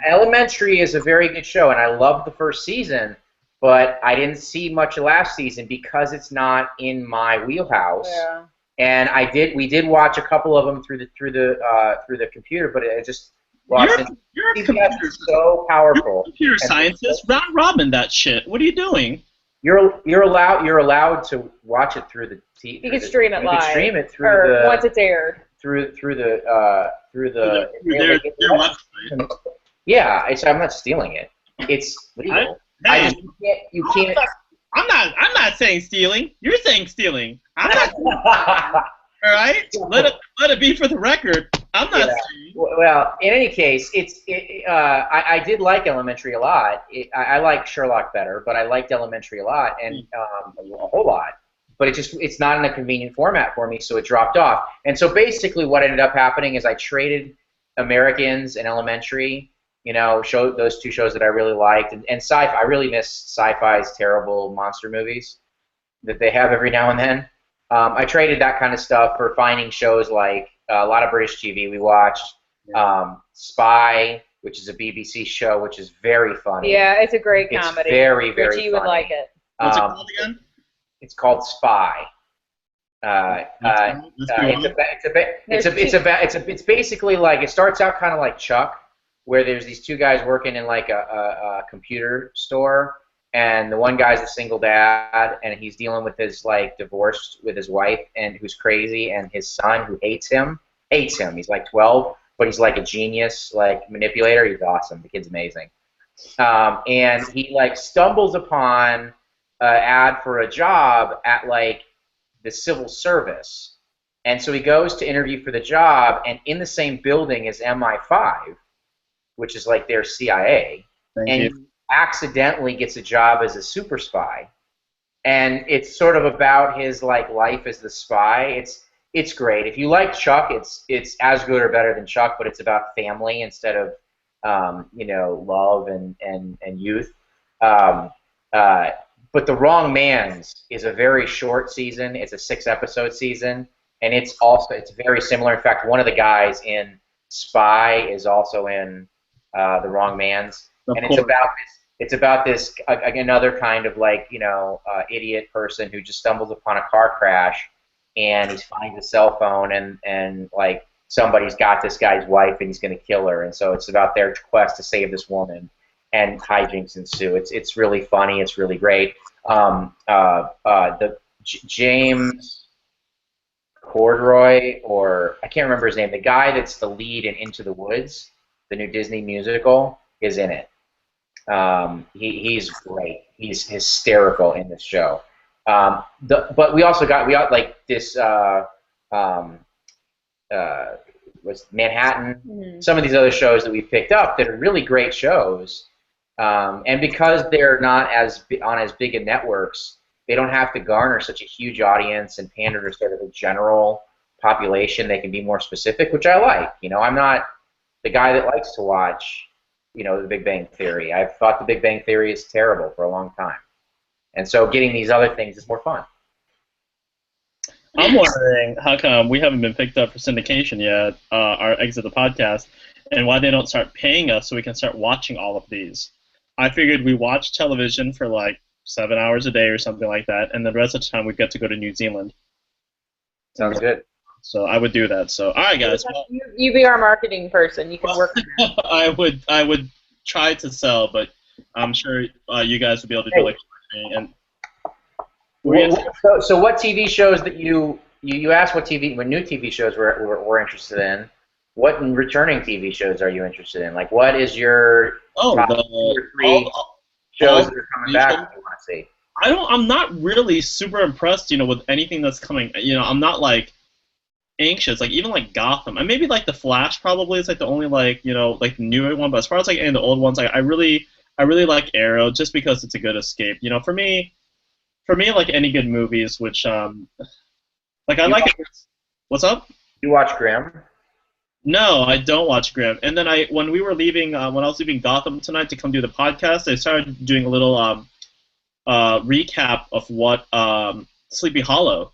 Elementary is a very good show, and I loved the first season. But I didn't see much of last season because it's not in my wheelhouse. Yeah. And we did watch a couple of them through the computer, but it just lost it. You're a computer is so powerful. You're a computer scientist. Round robin that shit. What are you doing? You're allowed to watch it through the TV. You can stream it live. You can stream it through once it's aired. Through their website. Yeah, I'm not stealing it. It's legal. You can't. I'm not saying stealing. You're saying stealing. I'm not. All right. Let it be for the record. I'm not saying. Well, in any case, I did like Elementary a lot. I like Sherlock better, but I liked Elementary a lot, and a whole lot. But it's not in a convenient format for me, so it dropped off. And so basically, what ended up happening is I traded Americans and Elementary. Those two shows that I really liked, and sci-fi. I really miss Sci-Fi's terrible monster movies that they have every now and then. I traded that kind of stuff for finding shows like a lot of British TV we watched. Spy, which is a BBC show, which is very funny. Yeah, it's a great comedy. It's very Ritchie funny. would like it. What's it called again? It's called Spy. It's basically like, it starts out kind of like Chuck, where there's these two guys working in like a computer store, and the one guy's a single dad, and he's dealing with his divorce with his wife, and who's crazy, and his son who hates him. He's like 12, but he's like a genius, like manipulator. He's awesome. The kid's amazing. And he stumbles upon an ad for a job at the civil service, and so he goes to interview for the job, and in the same building as MI5, which is like their CIA, he accidentally gets a job as a super spy. and it's sort of about his like life as the spy. It's great. If you like Chuck, it's as good or better than Chuck, but it's about family instead of love and youth. Um, but The Wrong Man's is a very short season. It's a 6-episode season, and it's very similar. In fact, one of the guys in Spy is also in The Wrong Man's, and it's about this another kind of like idiot person who just stumbles upon a car crash, and he finds a cell phone, and like somebody's got this guy's wife and he's going to kill her, and so it's about their quest to save this woman, and hijinks ensue. It's really funny. It's really great. James Cordroy, or I can't remember his name, the guy that's the lead in Into the Woods, the new Disney musical, is in it. He's great. He's hysterical in this show. But we got like this was Manhattan. Mm-hmm. Some of these other shows that we picked up that are really great shows. And because they're not on as big a networks, they don't have to garner such a huge audience and pander to sort of a general population. They can be more specific, which I like. I'm not the guy that likes to watch, The Big Bang Theory. I've thought The Big Bang Theory is terrible for a long time. And so getting these other things is more fun. I'm wondering how come we haven't been picked up for syndication yet, our Exit the Podcast, and why they don't start paying us so we can start watching all of these. I figured we watch television for like 7 hours a day or something like that, and the rest of the time we get to go to New Zealand. Sounds good. So I would do that. So all right, guys. You be our marketing person. You can work. I would try to sell, but I'm sure you guys would be able to do like. And so what TV shows that you asked what new TV shows we're interested in? What returning TV shows are you interested in? Like, what is your top 2 or 3 shows that are coming back that you want to see? I'm not really super impressed, with anything that's coming. I'm not like anxious. Like even like Gotham, and maybe like The Flash probably is like the only like like the newer one. But as far as like any of the old ones, I really like Arrow just because it's a good escape. For me, like any good movies, which like I like it. What's up? You watch Grimm? No, I don't watch Grimm. And then when we were leaving, when I was leaving Gotham tonight to come do the podcast, I started doing a little recap of what Sleepy Hollow.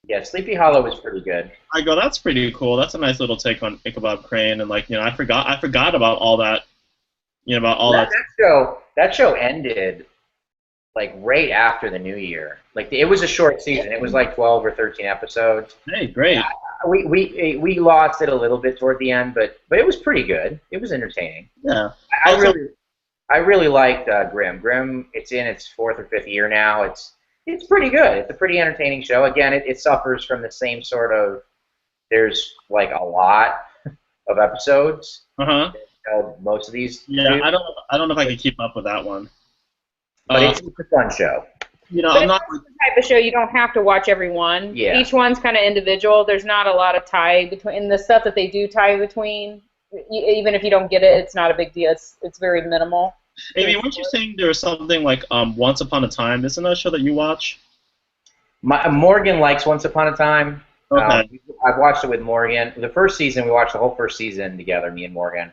Yeah, Sleepy Hollow was pretty good. I go, that's pretty cool. That's a nice little take on Ichabod Crane, and like I forgot about all that. About all that. That show ended like right after the New Year. Like it was a short season. It was like 12 or 13 episodes. Hey, great. Yeah, we lost it a little bit toward the end, but it was pretty good. It was entertaining. Yeah. I really liked Grimm. Grimm, it's in its 4th or 5th year now. It's pretty good. It's a pretty entertaining show. Again, it suffers from the same sort of. There's like a lot of episodes. Most of these. Yeah, I don't know if I can keep up with that one. But it's a fun show. I'm not the type of show you don't have to watch every one. Yeah. Each one's kind of individual. There's not a lot of tie between the stuff that they do tie between. Even if you don't get it, it's not a big deal. It's very minimal. Amy, weren't you saying there was something like Once Upon a Time? Isn't that a show that you watch? Morgan likes Once Upon a Time. Okay. I've watched it with Morgan. The first season, we watched the whole first season together, me and Morgan.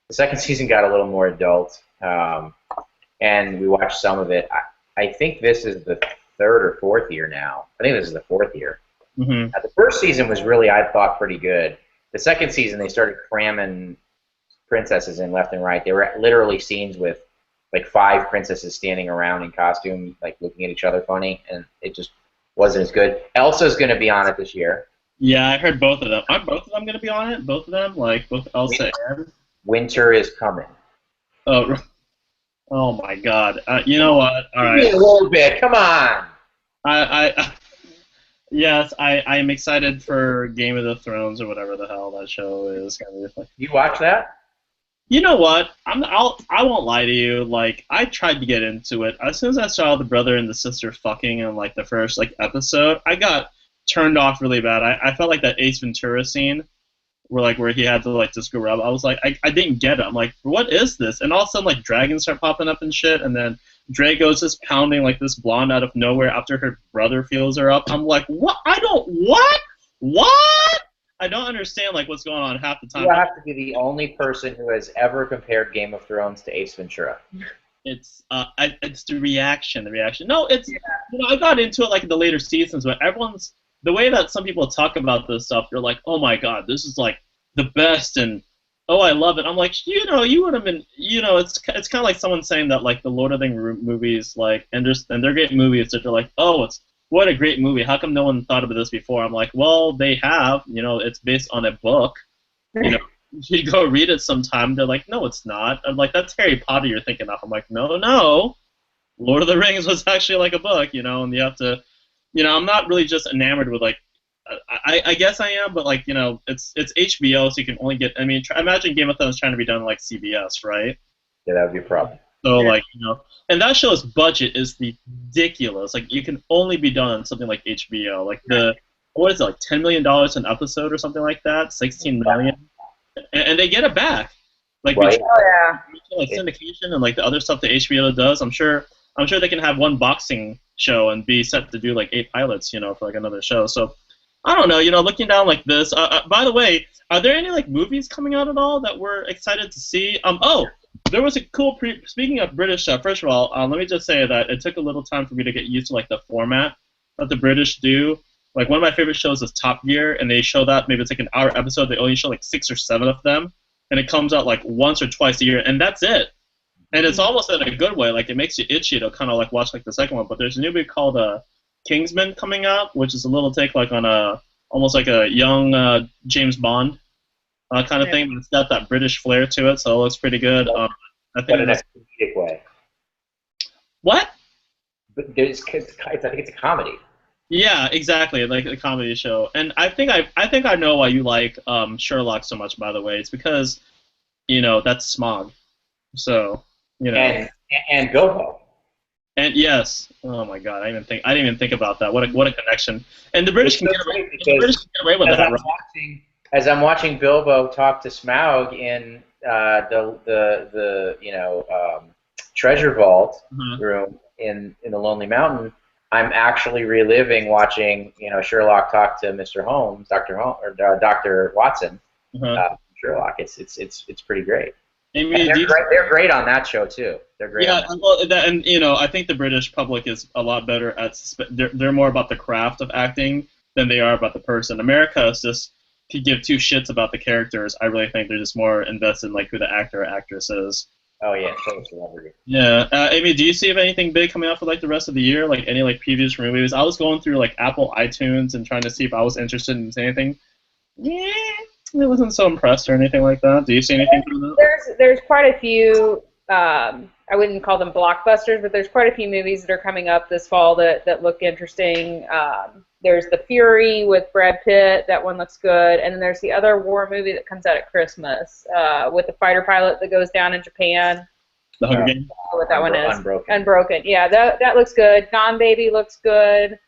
The second season got a little more adult, and we watched some of it. I think this is the 3rd or 4th year now. I think this is the 4th year. Mm-hmm. The first season was really, I thought, pretty good. The second season, they started cramming princesses in left and right. There were literally scenes with like 5 princesses standing around in costume, like looking at each other funny, and it just wasn't as good. Elsa's going to be on it this year. Yeah, I heard both of them. Are both of them going to be on it? Both of them? Like both Elsa and? Winter is coming. Oh my God! You know what? All right. Give me a little bit. Come on. Yes, I am excited for Game of the Thrones or whatever the hell that show is. You watch that? You know what? I won't lie to you. Like I tried to get into it. As soon as I saw the brother and the sister fucking in like the first like episode, I got turned off really bad. I felt like that Ace Ventura scene where he had to like just go up. I was like, I didn't get it. I'm like, what is this? And all of a sudden like dragons start popping up and shit, and then Draco's just pounding like this blonde out of nowhere after her brother feels her up. I'm like, what? What? I don't understand like what's going on half the time. You have to be the only person who has ever compared Game of Thrones to Ace Ventura. It's the reaction. No, it's I got into it like in the later seasons, but everyone's the way that some people talk about this stuff. They're like, oh my god, this is like the best, and oh I love it. I'm like, you would have been, it's kind of like someone saying that like the Lord of the Rings movies, like and they're great movies that they're like, oh what a great movie. How come no one thought about this before? I'm like, well they have. It's based on a book. You go read it sometime. They're like, no, it's not. I'm like, that's Harry Potter you're thinking of. I'm like, no. Lord of the Rings was actually like a book, and you have to, I'm not really just enamored with like, I guess I am, but like, it's HBO, so you can only get. I mean, imagine Game of Thrones trying to be done like CBS, right? Yeah, that would be a problem. So like, and that show's budget is ridiculous. Like, you can only be done on something like HBO. Like what is it, like $10 million an episode or something like that? 16 million. And they get it back, like like syndication and like the other stuff that HBO does. I'm sure they can have one boxing show and be set to do like 8 pilots, for like another show. So I don't know, looking down like this. By the way, are there any like movies coming out at all that we're excited to see? There was a cool speaking of British stuff. First of all, let me just say that it took a little time for me to get used to like the format that the British do. Like, one of my favorite shows is Top Gear, and they show that maybe it's like an hour episode. They only show like 6 or 7 of them, and it comes out like once or twice a year, and that's it. And it's almost in a good way. Like, it makes you itchy to kind of like watch like the second one. But there's a new movie called Kingsman coming out, which is a little take like on almost like a young James Bond kind of thing, but it's got that British flair to it, so it looks pretty good. I think but in a comedic way. What? But I think it's a comedy. Yeah, exactly, like a comedy show. And I think I know why you like Sherlock so much. By the way, it's because that's Smog. So and Bilbo. And yes, oh my God, I didn't even think about that. What a connection! And the British can get away with that. As I'm watching Bilbo talk to Smaug in the treasure vault room in the Lonely Mountain, I'm actually reliving watching Sherlock talk to Mr. Holmes, Dr. Watson, Sherlock. It's pretty great. They're great on that show too. They're great. Yeah, I think the British public is a lot better at. They're more about the craft of acting than they are about the person. America is just could give 2 shits about the characters. I really think they're just more invested in like who the actor or actress is. Oh yeah, so celebrity. Yeah, Amy, do you see anything big coming out for like the rest of the year? Like any like previews for movies? I was going through like Apple iTunes and trying to see if I was interested in anything. Yeah, I wasn't so impressed or anything like that. Do you see anything coming out? There's quite a few. I wouldn't call them blockbusters, but there's quite a few movies that are coming up this fall that look interesting. There's The Fury with Brad Pitt. That one looks good. And then there's the other war movie that comes out at Christmas with the fighter pilot that goes down in Japan. The Hunger Games? What that one is. Unbroken. Yeah, that looks good. Gone Baby looks good.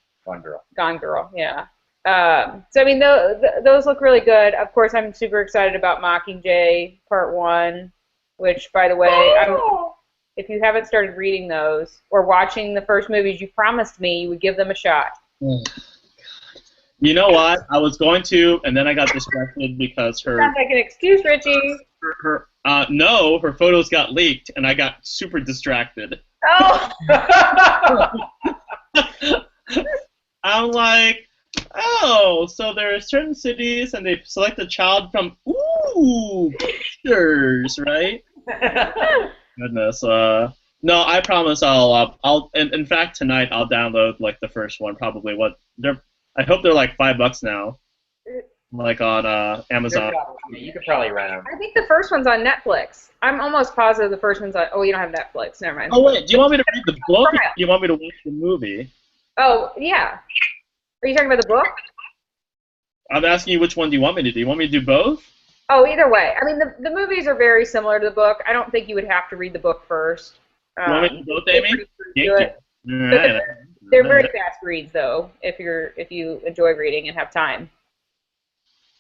Gone Girl, yeah. So, I mean, those look really good. Of course, I'm super excited about Mockingjay Part 1, which, by the way, if you haven't started reading those or watching the first movies, you promised me you would give them a shot. You know what? I was going to, and then I got distracted because her... Sounds like an excuse, Ritchie. No, her photos got leaked, and I got super distracted. Oh! I'm like, oh, so there are certain cities, and they select a child from, pictures, right? Goodness. No, I promise I'll. In fact, tonight I'll download like the first one. Probably I hope they're like $5 now, like on Amazon. You could probably rent them. I think the first one's on Netflix. I'm almost positive the first one's on. Oh, you don't have Netflix. Never mind. Oh wait, do you want me to read the book? Or do you want me to watch the movie? Oh yeah. Are you talking about the book? I'm asking you which one do you want me to do? Do you want me to do both? Oh, either way. I mean, the movies are very similar to the book. I don't think you would have to read the book first. You want me to do both, Amy? Thank you. They're very fast reads, though, if you enjoy reading and have time.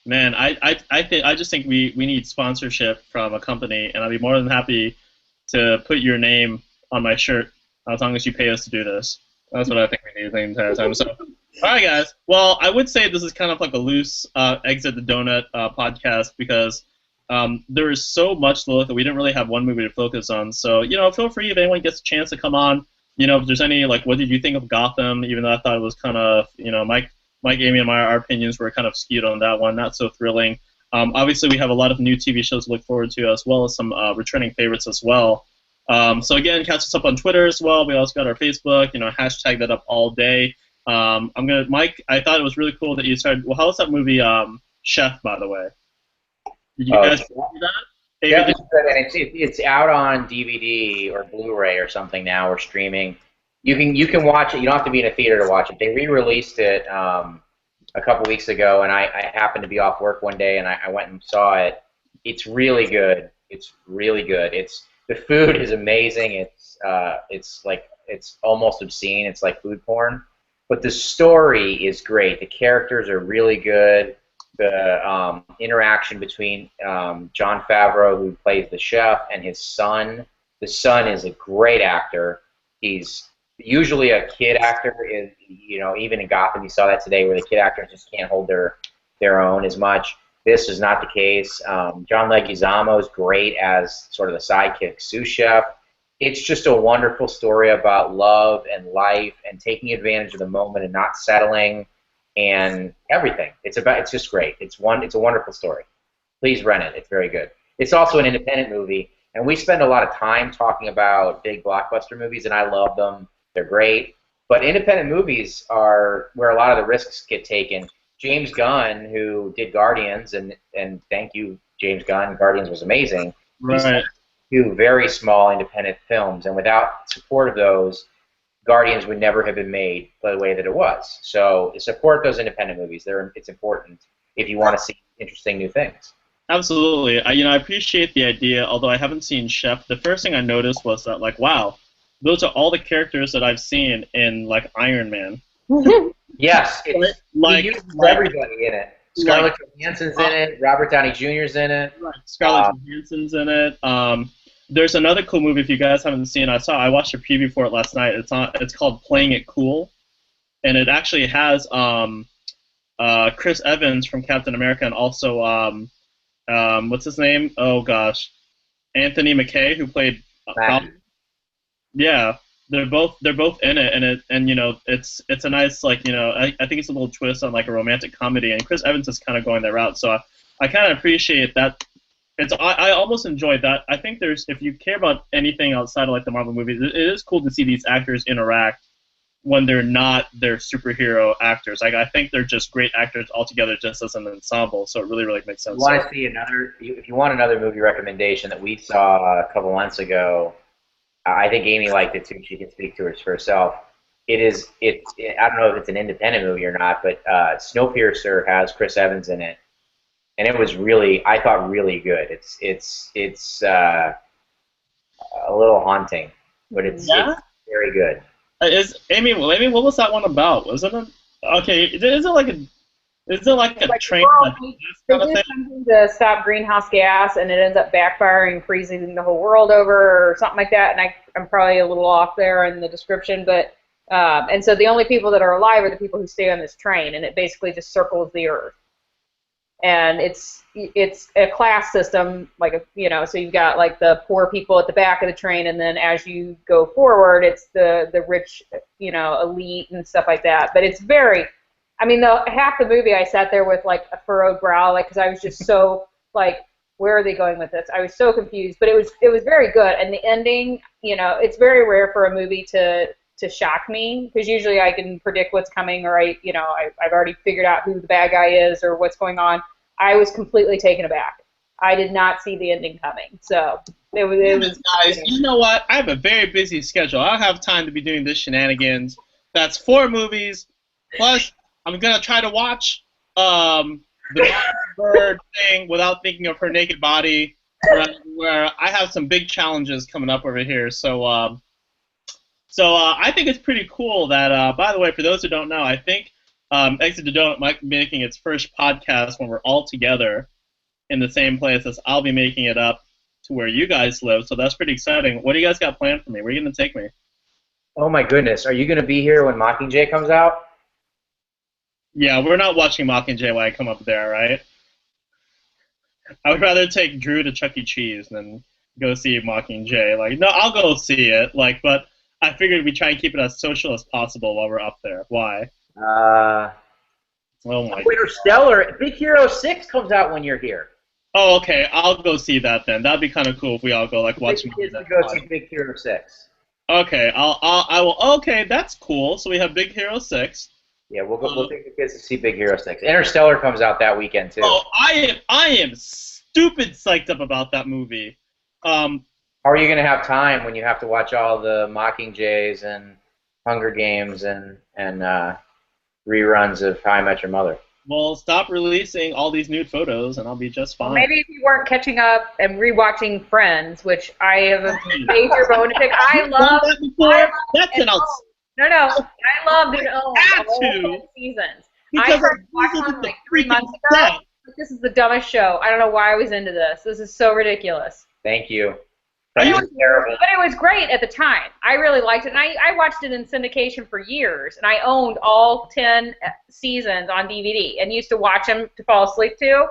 Man, I just think we need sponsorship from a company, and I'd be more than happy to put your name on my shirt as long as you pay us to do this. That's what I think we need the entire time. So, all right, guys. Well, I would say this is kind of like a loose exit the donut podcast because there is so much to look at. We didn't really have one movie to focus on. So, feel free if anyone gets a chance to come on. If there's any, like, what did you think of Gotham? Even though I thought it was kind of, Mike, Amy, and our opinions were kind of skewed on that one. Not so thrilling. Obviously, we have a lot of new TV shows to look forward to, as well as some returning favorites as well. So again, catch us up on Twitter as well. We also got our Facebook. Hashtag that up all day. Mike, I thought it was really cool that you started. Well, how was that movie, Chef, by the way? Did you guys see that? Yeah, it's out on DVD or Blu-ray or something now, or streaming. You can watch it. You don't have to be in a theater to watch it. They re-released it a couple weeks ago, and I happened to be off work one day, and I went and saw it. It's really good. It's really good. The food is amazing. It's almost obscene. It's like food porn, but the story is great. The characters are really good. The interaction between Jon Favreau, who plays the chef, and his son. The son is a great actor. He's usually a kid actor. Even in Gotham, you saw that today, where the kid actors just can't hold their own as much. This is not the case. John Leguizamo is great as sort of the sidekick sous chef. It's just a wonderful story about love and life and taking advantage of the moment and not settling and everything. It's just great. It's a wonderful story. Please rent it. It's very good. It's also an independent movie, and we spend a lot of time talking about big blockbuster movies, and I love them. They're great. But independent movies are where a lot of the risks get taken. James Gunn, who did Guardians, and thank you, James Gunn. Guardians was amazing. Right. Two very small independent films, and without support of those, Guardians would never have been made the way that it was. So support those independent movies. It's important if you want to see interesting new things. Absolutely. I appreciate the idea, although I haven't seen Chef. The first thing I noticed was that, like, wow, those are all the characters that I've seen in, like, Iron Man. Yes, he uses everybody in it. Scarlett Johansson's in it. Robert Downey Jr.'s in it. Right. Scarlett Johansson's in it. There's another cool movie if you guys haven't seen. I watched a preview for it last night. It's called Playing It Cool, and it actually has Chris Evans from Captain America and also what's his name? Oh gosh, Anthony Mackie, who played yeah. They're both in it, and it's a nice, like, I think it's a little twist on, like, a romantic comedy, and Chris Evans is kind of going that route, so I kind of appreciate that. I almost enjoyed that. I think if you care about anything outside of, like, the Marvel movies, it is cool to see these actors interact when they're not their superhero actors. Like, I think they're just great actors altogether, just as an ensemble. So it really, really makes sense. If you want another movie recommendation that we saw a couple months ago, I think Amy liked it too. She can speak to it for herself. I don't know if it's an independent movie or not, but Snowpiercer has Chris Evans in it, and it was I thought really good. It's a little haunting, but it's very good. Amy, what was that one about? Wasn't it? Okay, is it like a train? They do something to stop greenhouse gas, and it ends up backfiring, freezing the whole world over, or something like that. And I'm probably a little off there in the description, but and so the only people that are alive are the people who stay on this train, and it basically just circles the Earth. And it's a class system, so you've got, like, the poor people at the back of the train, and then as you go forward, it's the rich, elite and stuff like that. But it's very, half the movie I sat there with, like, a furrowed brow, because I was just so, like, where are they going with this? I was so confused, but it was very good. And the ending, it's very rare for a movie to shock me, because usually I can predict what's coming, or I've already figured out who the bad guy is or what's going on. I was completely taken aback. I did not see the ending coming, so it was. Guys, you know what? I have a very busy schedule. I don't have time to be doing this shenanigans. That's 4 movies, plus I'm gonna try to watch the bird thing without thinking of her naked body, where I have some big challenges coming up over here. So I think it's pretty cool that, by the way, for those who don't know, I think Exit the Donut might be making its first podcast when we're all together in the same place, as I'll be making it up to where you guys live. So that's pretty exciting. What do you guys got planned for me? Where are you going to take me? Oh my goodness, are you going to be here when Mockingjay comes out? Yeah, we're not watching Mockingjay when I come up there, right? I would rather take Drew to Chuck E. Cheese than go see Mockingjay. Like, no, I'll go see it. Like, but I figured we try and keep it as social as possible while we're up there. Why? Oh my. Interstellar. Big Hero 6 comes out when you're here. Oh, okay. I'll go see that then. That'd be kind of cool if we all go like watch. Kids to go see Big Hero 6. Okay, I will. Okay, that's cool. So we have Big Hero 6. Yeah, we'll take the kids to see Big Hero 6. Interstellar comes out that weekend too. Oh, I am stupid psyched up about that movie. How are you going to have time when you have to watch all the Mockingjays and Hunger Games and reruns of How I Met Your Mother? Well, stop releasing all these nude photos, and I'll be just fine. Well, maybe if you weren't catching up and rewatching Friends, which I have a major bone to pick. I love. That's an No, I loved it all 10 seasons. I started watching them like 3 months ago. This is the dumbest show. I don't know why I was into this. This is so ridiculous. Thank you. It was terrible. But it was great at the time. I really liked it. And I watched it in syndication for years. And I owned all 10 seasons on DVD and used to watch them to fall asleep to.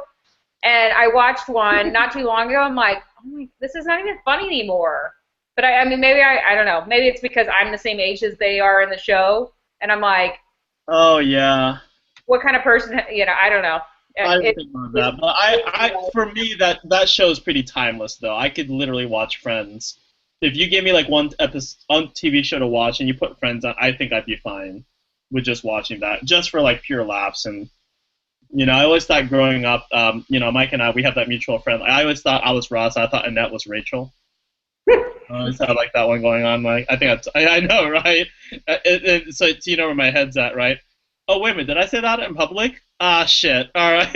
And I watched one not too long ago. I'm like, oh, this is not even funny anymore. But I mean, maybe I don't know. Maybe it's because I'm the same age as they are in the show. And I'm like, oh, yeah. What kind of person, I don't know. I don't think about that, but for me, that show is pretty timeless, though. I could literally watch Friends. If you gave me like one TV show to watch and you put Friends on, I think I'd be fine with just watching that, just for like pure laughs. And I always thought growing up, Mike and I, we have that mutual friend. I always thought I was Ross. I thought Annette was Rachel. I always had like that one going on. Like I know, right? So you know where my head's at, right? Oh, wait a minute. Did I say that in public? Ah, shit. All right.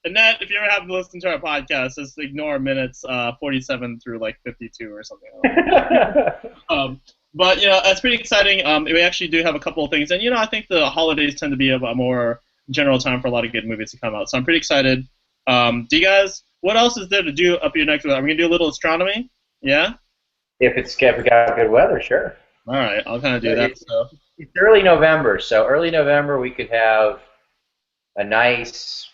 Annette, if you ever have to listen to our podcast, just ignore minutes 47 through like 52 or something like that. But, that's pretty exciting. We actually do have a couple of things. And, I think the holidays tend to be a more general time for a lot of good movies to come out. So I'm pretty excited. Do you guys, what else is there to do up here next week? Are we going to do a little astronomy? Yeah? If we got good weather, sure. All right. I'll kind of do that. So. It's early November, so early November we could have a nice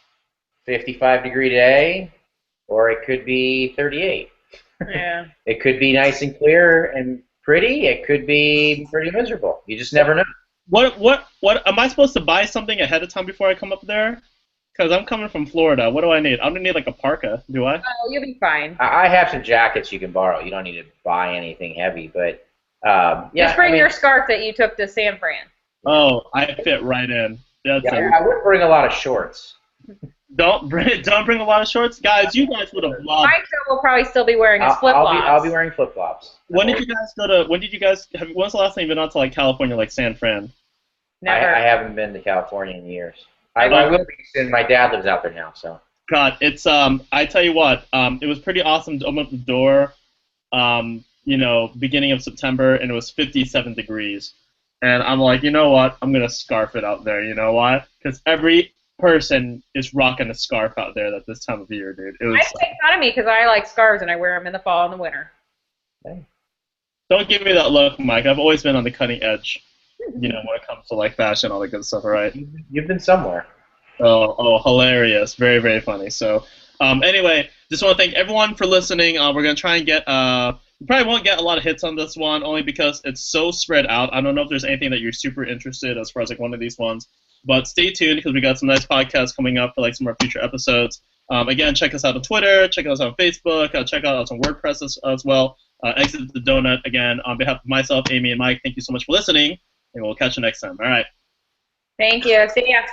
55-degree day, or it could be 38. Yeah. It could be nice and clear and pretty. It could be pretty miserable. You just never know. What am I supposed to buy something ahead of time before I come up there? Because I'm coming from Florida. What do I need? I'm gonna need like a parka. Do I? Oh, you'll be fine. I have some jackets you can borrow. You don't need to buy anything heavy, but. Just bring your scarf that you took to San Fran. Oh, I fit right in. I would bring a lot of shorts. Don't bring a lot of shorts, guys. You guys would have loved. Mike will probably still be wearing his flip flops. I'll be wearing flip flops. When did you guys go to? When's the last time you've been out to like California, like San Fran? Never. I haven't been to California in years. I will be soon. My dad lives out there now, so. God, it's I tell you what, it was pretty awesome to open up the door. Beginning of September, and it was 57 degrees. And I'm like, you know what? I'm going to scarf it out there. You know why? Because every person is rocking a scarf out there at this time of year, dude. It was. Make fun of me because I like scarves and I wear them in the fall and the winter. Okay. Don't give me that look, Mike. I've always been on the cutting edge, when it comes to like fashion, all that good stuff, right? You've been somewhere. Oh, hilarious. Very, very funny. So, anyway, just want to thank everyone for listening. We're going to try and get... We probably won't get a lot of hits on this one, only because it's so spread out. I don't know if there's anything that you're super interested as far as like one of these ones. But stay tuned because we got some nice podcasts coming up for like some more future episodes. Again, check us out on Twitter, check us out on Facebook, check out us on WordPress as well. Exit the Donut. Again, on behalf of myself, Amy, and Mike, thank you so much for listening, and we'll catch you next time. All right. Thank you. See ya.